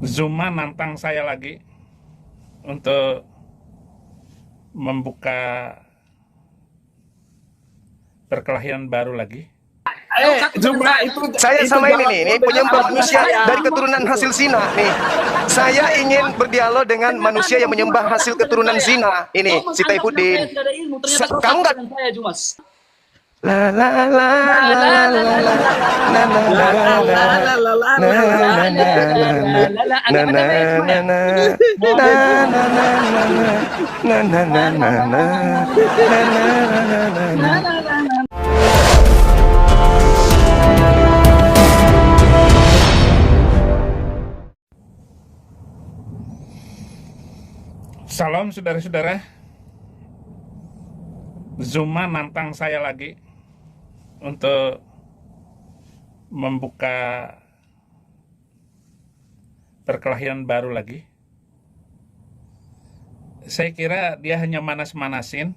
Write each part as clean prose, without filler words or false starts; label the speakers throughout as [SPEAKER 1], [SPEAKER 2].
[SPEAKER 1] Zuma nantang saya lagi untuk membuka perkelahian baru lagi.
[SPEAKER 2] Zuma itu
[SPEAKER 3] Saya sama ini nih, ini penyembah manusia
[SPEAKER 2] saya.
[SPEAKER 3] dari keturunan hasil zina nih. Saya ingin berdialog dengan manusia yang menyembah hasil keturunan zina. Ini si Taifuddin. Kamu nggak? La la la la la la la la la.
[SPEAKER 1] Salam saudara-saudara. Zuma nantang saya lagi untuk membuka perkelahian baru lagi. Saya kira dia hanya manas-manasin.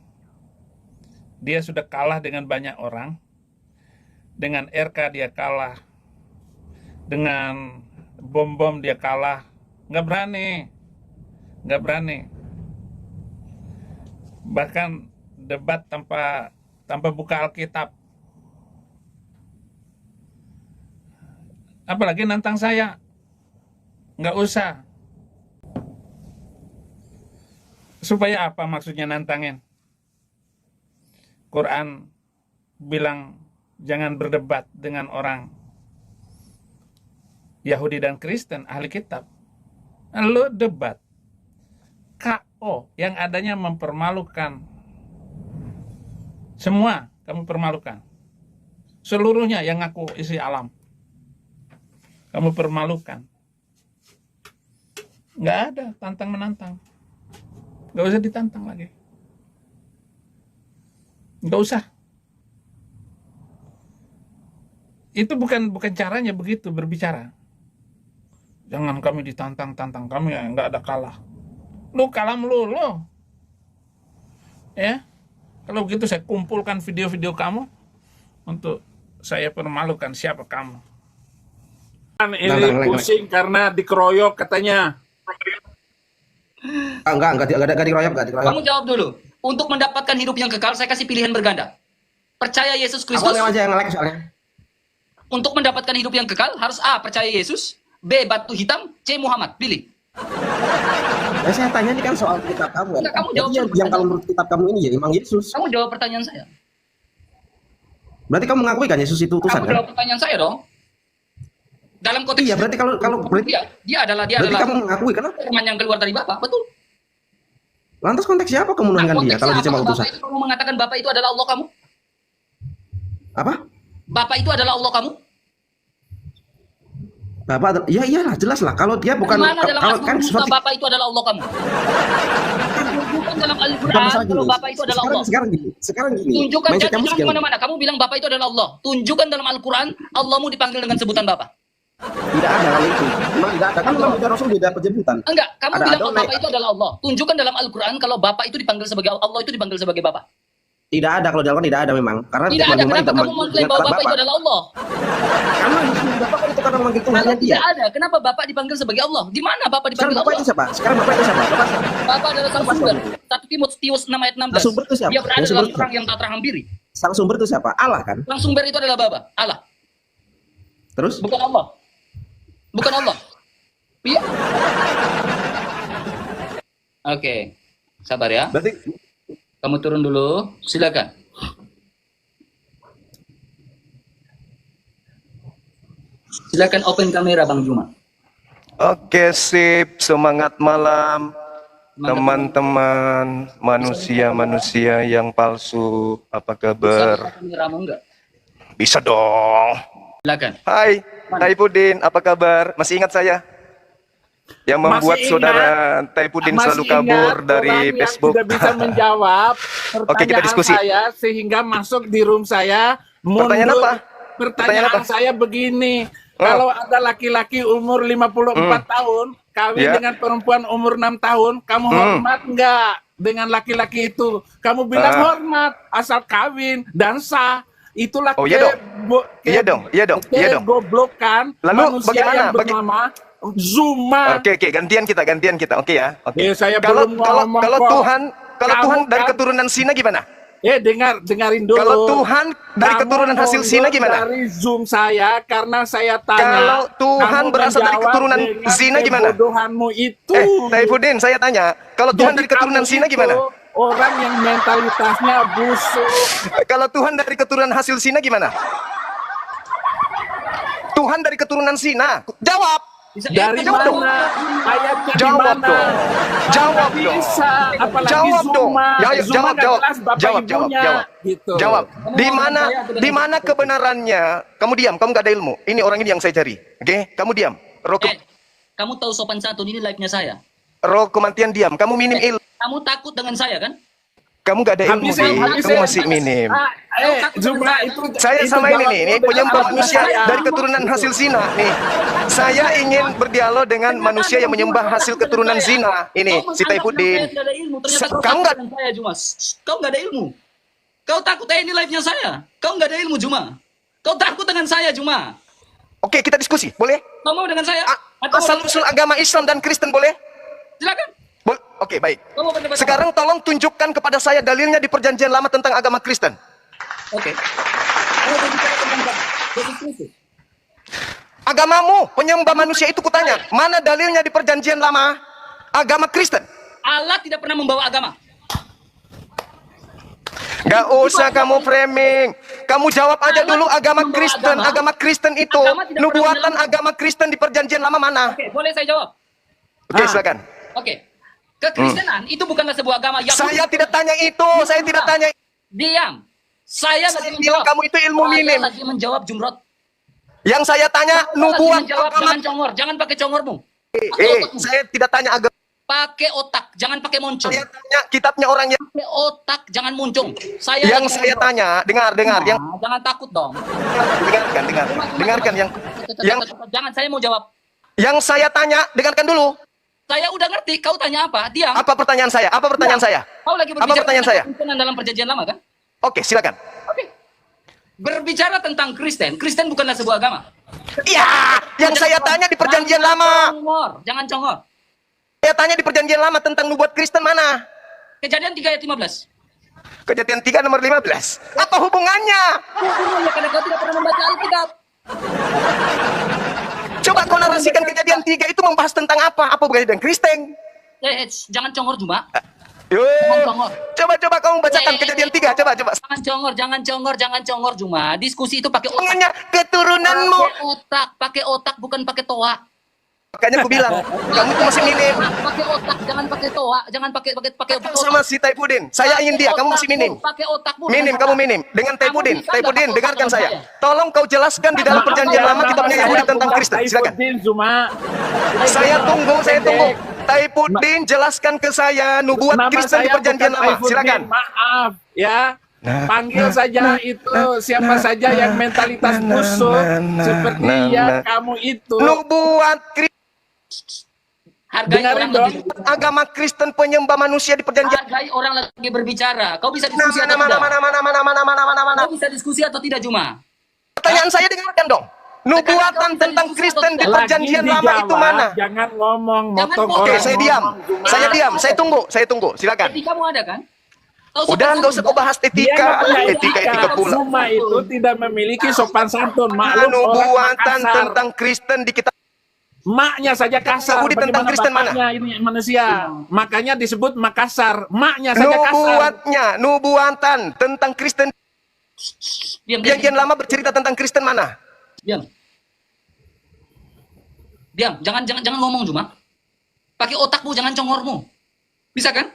[SPEAKER 1] Dia sudah kalah dengan banyak orang. Dengan RK dia kalah. Dengan bom-bom dia kalah. Nggak berani. Bahkan debat tanpa buka Alkitab. Apalagi nantang saya. Nggak usah. Supaya apa maksudnya nantangin? Quran bilang jangan berdebat dengan orang Yahudi dan Kristen, ahli kitab. Lo debat. KO yang adanya mempermalukan. Semua kamu permalukan. Seluruhnya yang ngaku isi alam. Kamu permalukan. Nggak ada tantang-menantang. Nggak usah ditantang lagi. Nggak usah. Itu bukan caranya begitu berbicara. Jangan kami ditantang-tantang, kami ya nggak ada kalah. Lu kalah melulu. Ya. Kalau begitu saya kumpulkan video-video kamu untuk saya permalukan siapa kamu.
[SPEAKER 2] Ini pusing karena dikeroyok katanya.
[SPEAKER 3] Enggak dikeroyok.
[SPEAKER 4] Kamu jawab dulu. Untuk mendapatkan hidup yang kekal, saya kasih pilihan berganda. Percaya Yesus Kristus.
[SPEAKER 3] Aku aja yang like soalnya.
[SPEAKER 4] Untuk mendapatkan hidup yang kekal, harus A. Percaya Yesus. B. Batu hitam. C. Muhammad. Pilih.
[SPEAKER 3] Ya, saya tanya ini kan soal kitab kamu.
[SPEAKER 4] Enggak, kamu jawab
[SPEAKER 3] yang kalau menurut kitab kamu ini ya memang Yesus.
[SPEAKER 4] Kamu jawab pertanyaan saya.
[SPEAKER 3] Berarti kamu mengakui kan Yesus itu utusan
[SPEAKER 4] Kamu
[SPEAKER 3] kan?
[SPEAKER 4] jawab pertanyaan saya dong. Dalam konteks
[SPEAKER 3] Iya, berarti kalau berarti
[SPEAKER 4] dia adalah
[SPEAKER 3] kamu mengakui kenapa?
[SPEAKER 4] firman yang keluar dari Bapa, betul.
[SPEAKER 3] Lantas konteksnya apa kamu menurunkan dia kalau dia cuma utusan?
[SPEAKER 4] Bapak itu kamu mengatakan Bapak itu adalah Allah kamu?
[SPEAKER 3] Apa?
[SPEAKER 4] Bapak itu adalah Allah kamu?
[SPEAKER 3] Bapak, ya iyalah jelas lah. Kalau dia bukan kalau kan seperti
[SPEAKER 4] Bapak itu adalah Allah kamu. Tunjukkan dalam Al-Quran kalau Bapak itu adalah Allah.
[SPEAKER 3] Sekarang gini.
[SPEAKER 4] Tunjukkan jangan kemana-mana. Kamu bilang Bapak itu adalah Allah. Tunjukkan dalam Al-Quran Allahmu dipanggil dengan sebutan Bapak.
[SPEAKER 3] Tidak ada kalau itu. Memang tidak ada. Kan beda Rasul beda penyebutan.
[SPEAKER 4] Enggak. Kamu
[SPEAKER 3] Ada
[SPEAKER 4] bilang
[SPEAKER 3] Adonai.
[SPEAKER 4] Bapak itu adalah Allah. Tunjukkan dalam Al-Quran kalau Bapak itu dipanggil sebagai Allah itu dipanggil sebagai Bapak.
[SPEAKER 3] Tidak ada kalau dalam tidak ada memang. Karena
[SPEAKER 4] Tidak ada. Kenapa kamu mengklaim bahwa Bapak itu adalah Allah?
[SPEAKER 3] Karena Bapak kan itu karena memanggil Tuhannya dia.
[SPEAKER 4] Tidak ada. Kenapa Bapak dipanggil sebagai Allah? Di mana Bapak
[SPEAKER 3] Sekarang
[SPEAKER 4] dipanggil
[SPEAKER 3] Bapak itu
[SPEAKER 4] Allah?
[SPEAKER 3] siapa? Sekarang Bapak itu siapa? Bapak siapa?
[SPEAKER 4] Bapak adalah sang sumber. 1 Timotius 6 ayat 16.
[SPEAKER 3] Sang sumber itu siapa?
[SPEAKER 4] Dia berada
[SPEAKER 3] Yang
[SPEAKER 4] dalam
[SPEAKER 3] sumber itu
[SPEAKER 4] perang yang tak terhampiri.
[SPEAKER 3] Sang sumber itu siapa? Allah kan?
[SPEAKER 4] Sang sumber itu adalah Bapa, Allah.
[SPEAKER 3] Terus?
[SPEAKER 4] Bukan Allah. Bukan Allah. Iya. Oke. Sabar ya.
[SPEAKER 3] Berarti
[SPEAKER 4] Kamu turun dulu. Silakan. Silakan open kamera Bang Juma.
[SPEAKER 3] oke, sip. Semangat malam. Teman-teman manusia-manusia yang palsu, apa
[SPEAKER 4] Bisa
[SPEAKER 3] kabar?
[SPEAKER 4] buka kameramu enggak?
[SPEAKER 3] Bisa dong.
[SPEAKER 4] Silakan.
[SPEAKER 3] Hai, Taifuddin, apa kabar? Masih ingat saya? Yang membuat
[SPEAKER 2] Masih
[SPEAKER 3] saudara Taifuddin selalu kabur dari
[SPEAKER 2] orang
[SPEAKER 3] Facebook.
[SPEAKER 2] yang tidak bisa menjawab pertanyaan
[SPEAKER 3] Oke, kita diskusi.
[SPEAKER 2] saya sehingga masuk di room saya.
[SPEAKER 3] Pertanyaan apa?
[SPEAKER 2] Pertanyaan
[SPEAKER 3] Pertanyaan apa?
[SPEAKER 2] saya begini.
[SPEAKER 3] Oh.
[SPEAKER 2] Kalau ada laki-laki umur 54 tahun kawin
[SPEAKER 3] Ya.
[SPEAKER 2] dengan perempuan umur 6 tahun, kamu hormat nggak dengan laki-laki itu? Kamu bilang hormat asal kawin dan sah. itulah
[SPEAKER 3] Oh, iya dong. Iya dong, iya dong, iya dong.
[SPEAKER 2] kegoblokan
[SPEAKER 3] Lalu
[SPEAKER 2] manusia
[SPEAKER 3] bagaimana?
[SPEAKER 2] yang bernama Zuma.
[SPEAKER 3] Oke, gantian kita, oke ya. Oke.
[SPEAKER 2] Saya
[SPEAKER 3] Kalau
[SPEAKER 2] belum
[SPEAKER 3] kalau
[SPEAKER 2] ngomong
[SPEAKER 3] kalau
[SPEAKER 2] kok.
[SPEAKER 3] Tuhan Tuhan dari
[SPEAKER 2] Kan-
[SPEAKER 3] keturunan Sina gimana?
[SPEAKER 2] dengarin dulu.
[SPEAKER 3] Kalau Tuhan dari
[SPEAKER 2] Kamu
[SPEAKER 3] keturunan hasil Sina
[SPEAKER 2] mundur
[SPEAKER 3] gimana?
[SPEAKER 2] dari Zoom saya karena saya tanya.
[SPEAKER 3] Kalau Tuhan
[SPEAKER 2] kamu
[SPEAKER 3] berasal dari
[SPEAKER 2] menjawab
[SPEAKER 3] keturunan
[SPEAKER 2] dengan
[SPEAKER 3] Zina gimana?
[SPEAKER 2] kebodohanmu itu.
[SPEAKER 3] Taifuddin, saya tanya, kalau Tuhan dari keturunan
[SPEAKER 2] kamu
[SPEAKER 3] Sina
[SPEAKER 2] itu
[SPEAKER 3] gimana?
[SPEAKER 2] Orang yang mentalitasnya busuk.
[SPEAKER 3] Kalau Tuhan dari keturunan hasil Sina gimana? Tuhan dari keturunan Sina. Jawab.
[SPEAKER 2] Dari
[SPEAKER 3] Jawab dong.
[SPEAKER 2] mana? Ayatnya di
[SPEAKER 3] Jawab
[SPEAKER 2] mana?
[SPEAKER 3] dong. Jawab dong.
[SPEAKER 2] Bisa, apalagi
[SPEAKER 3] Jawab dong.
[SPEAKER 2] Zuma.
[SPEAKER 3] Ya, ayo,
[SPEAKER 2] Zuma
[SPEAKER 3] jawab,
[SPEAKER 2] nggak
[SPEAKER 3] jawab.
[SPEAKER 2] jelas bapak
[SPEAKER 3] Jawab,
[SPEAKER 2] ibunya. Gitu.
[SPEAKER 3] Jawab. Di mana kebenarannya? Kamu diam, kamu gak ada ilmu. Ini orang ini yang saya cari. Oke? Kamu diam.
[SPEAKER 4] Kamu tahu sopan santun ini live-nya saya.
[SPEAKER 3] Roh kematian diam. Kamu minim ilmu.
[SPEAKER 4] Kamu takut dengan saya kan?
[SPEAKER 3] Kamu gak ada ilmu,
[SPEAKER 2] Habis-
[SPEAKER 3] Di.
[SPEAKER 2] habis-
[SPEAKER 3] Kamu masih minim.
[SPEAKER 2] Zuma itu.
[SPEAKER 3] Saya
[SPEAKER 2] itu
[SPEAKER 3] sama ini nih, ini
[SPEAKER 2] jawaban
[SPEAKER 3] penyembah
[SPEAKER 2] dari
[SPEAKER 3] manusia
[SPEAKER 2] saya.
[SPEAKER 3] dari keturunan hasil zina nih. Saya ingin berdialog dengan manusia yang menyembah hasil keturunan zina. Ini si Taifuddin. Kamu nggak-
[SPEAKER 4] saya Jumas. Kau nggak ada ilmu. Kau takut ini live-nya saya. Kau nggak ada ilmu Juma. Kau takut dengan saya Juma.
[SPEAKER 3] Oke, kita diskusi, boleh?
[SPEAKER 4] Kau mau dengan saya?
[SPEAKER 3] Asal usul agama Islam dan Kristen boleh?
[SPEAKER 4] Silakan.
[SPEAKER 3] Oke, baik.
[SPEAKER 4] Kau mau berdebat?
[SPEAKER 3] Sekarang tolong tunjukkan kepada saya dalilnya di Perjanjian Lama tentang agama Kristen.
[SPEAKER 4] Oke. Kau berbicara tentang Yesus Kristus.
[SPEAKER 3] Agamamu, penyembah manusia itu kutanya, mana dalilnya di Perjanjian Lama agama Kristen?
[SPEAKER 4] Allah tidak pernah membawa agama.
[SPEAKER 3] Gak usah kamu framing. Kamu jawab aja dulu agama Kristen. Agama Kristen itu, nubuatan agama Kristen di Perjanjian Lama mana?
[SPEAKER 4] Oke, boleh saya jawab?
[SPEAKER 3] Oke, silakan.
[SPEAKER 4] Oke. Kekristenan itu bukanlah sebuah agama yang
[SPEAKER 3] Saya tidak tanya itu, saya tidak tanya.
[SPEAKER 4] diam. Saya
[SPEAKER 3] Saya
[SPEAKER 4] lagi
[SPEAKER 3] bilang
[SPEAKER 4] menjawab.
[SPEAKER 3] kamu itu ilmu
[SPEAKER 4] Saya
[SPEAKER 3] minim.
[SPEAKER 4] lagi menjawab Jumrot.
[SPEAKER 3] Yang saya tanya
[SPEAKER 4] Saya lagi
[SPEAKER 3] nubuat
[SPEAKER 4] menjawab,
[SPEAKER 3] agama.
[SPEAKER 4] jangan congor, jangan pakai congormu. Pakai otakmu.
[SPEAKER 3] Saya tidak tanya agama.
[SPEAKER 4] Pakai otak, jangan pakai moncong.
[SPEAKER 3] Saya tanya kitabnya orang yang
[SPEAKER 4] Pakai otak, jangan muncung. Saya
[SPEAKER 3] yang
[SPEAKER 4] lagi
[SPEAKER 3] saya
[SPEAKER 4] menjawab.
[SPEAKER 3] tanya, dengar, yang
[SPEAKER 4] Nah, jangan takut dong.
[SPEAKER 3] dengarkan yang
[SPEAKER 4] Jangan, saya mau jawab.
[SPEAKER 3] yang saya tanya, dengarkan dulu.
[SPEAKER 4] Saya udah ngerti, kau tanya apa? Diam.
[SPEAKER 3] Apa pertanyaan saya? Apa pertanyaan saya?
[SPEAKER 4] Kau lagi
[SPEAKER 3] Apa
[SPEAKER 4] berbicara
[SPEAKER 3] pertanyaan
[SPEAKER 4] tentang
[SPEAKER 3] saya?
[SPEAKER 4] Kekristenan dalam perjanjian lama kan?
[SPEAKER 3] Oke, silakan.
[SPEAKER 4] Oke. Berbicara tentang Kristen, Kristen bukanlah sebuah agama.
[SPEAKER 3] Iya, yang saya tanya di Perjanjian Lama.
[SPEAKER 4] Jangan congor.
[SPEAKER 3] Saya tanya di Perjanjian Lama tentang nubuat Kristen mana?
[SPEAKER 4] Kejadian 3 ayat 15.
[SPEAKER 3] Kejadian 3 nomor 15. Apa hubungannya?
[SPEAKER 4] Hubungannya karena kau tidak pernah membaca Alkitab.
[SPEAKER 3] Coba kau narasikan Kejadian 3 itu membahas tentang apa? Apa hubungannya dengan Kristen?
[SPEAKER 4] Jangan congor Juma.
[SPEAKER 3] Coba kamu bacakan Kejadian 3, coba.
[SPEAKER 4] Jangan congor Juma. Diskusi itu pakai otak.
[SPEAKER 3] Hubungannya keturunanmu.
[SPEAKER 4] Pakai otak bukan pakai toa.
[SPEAKER 3] Makanya aku bilang, kamu itu masih minim.
[SPEAKER 4] Pakai otak, jangan pakai toa, jangan pakai
[SPEAKER 3] Sama si Taifuddin. Saya ingin dia, kamu masih minim.
[SPEAKER 4] Pakai otakmu.
[SPEAKER 3] Minim, kamu minim. Dengan Taifuddin, dengarkan saya. Tolong kau jelaskan di dalam Perjanjian Lama kitabnya Yahudi tentang Kristen. Silakan.
[SPEAKER 2] Zuma.
[SPEAKER 3] Saya tunggu. Taifuddin, jelaskan ke saya nubuat
[SPEAKER 2] Nama
[SPEAKER 3] Kristen di
[SPEAKER 2] saya
[SPEAKER 3] Perjanjian
[SPEAKER 2] bukan
[SPEAKER 3] Lama.
[SPEAKER 2] Taifuddin,
[SPEAKER 3] Silakan.
[SPEAKER 2] Maaf ya. Panggil saja itu siapa saja yang mentalitas busuk seperti yang kamu itu.
[SPEAKER 3] Nubuat Kristen,
[SPEAKER 4] Hargai
[SPEAKER 2] Dengarin
[SPEAKER 4] orang
[SPEAKER 2] dong.
[SPEAKER 4] lagi.
[SPEAKER 3] agama Kristen penyembah manusia di Perjanjian.
[SPEAKER 4] Hargai orang lagi berbicara. Kau bisa diskusi atau
[SPEAKER 3] Mana?
[SPEAKER 4] tidak? Kau bisa diskusi atau tidak Juma?
[SPEAKER 3] Pertanyaan saya dengarkan dong. Nubuatan tentang Kristen di Perjanjian Lama itu mana?
[SPEAKER 2] Jangan ngomong, motong
[SPEAKER 4] Oke,
[SPEAKER 3] Oke,
[SPEAKER 2] orang.
[SPEAKER 3] saya diam. Saya diam. Saya tunggu. Silakan.
[SPEAKER 4] Etika kamu ada kan? Kau
[SPEAKER 3] Udah,
[SPEAKER 4] sopan
[SPEAKER 3] nggak usah kau bahas
[SPEAKER 2] Dia
[SPEAKER 3] etika.
[SPEAKER 2] nggak punya
[SPEAKER 3] Etika pula.
[SPEAKER 2] Zuma itu tidak memiliki sopan santun. Maklum orang
[SPEAKER 3] Nubuatan
[SPEAKER 2] Makassar.
[SPEAKER 3] tentang Kristen di kitab.
[SPEAKER 2] Maknya saja kasar.
[SPEAKER 3] Yahudi tentang
[SPEAKER 2] Bagaimana
[SPEAKER 3] Kristen mana?
[SPEAKER 2] bapaknya ini manusia. Makanya disebut Makassar. Maknya saja kasar.
[SPEAKER 3] Nubuatan tentang Kristen.
[SPEAKER 4] Diam.
[SPEAKER 3] Perjanjian Lama bercerita tentang Kristen mana?
[SPEAKER 4] Diam. Jangan ngomong Juma. Pakai otakmu, jangan congormu. Bisa kan?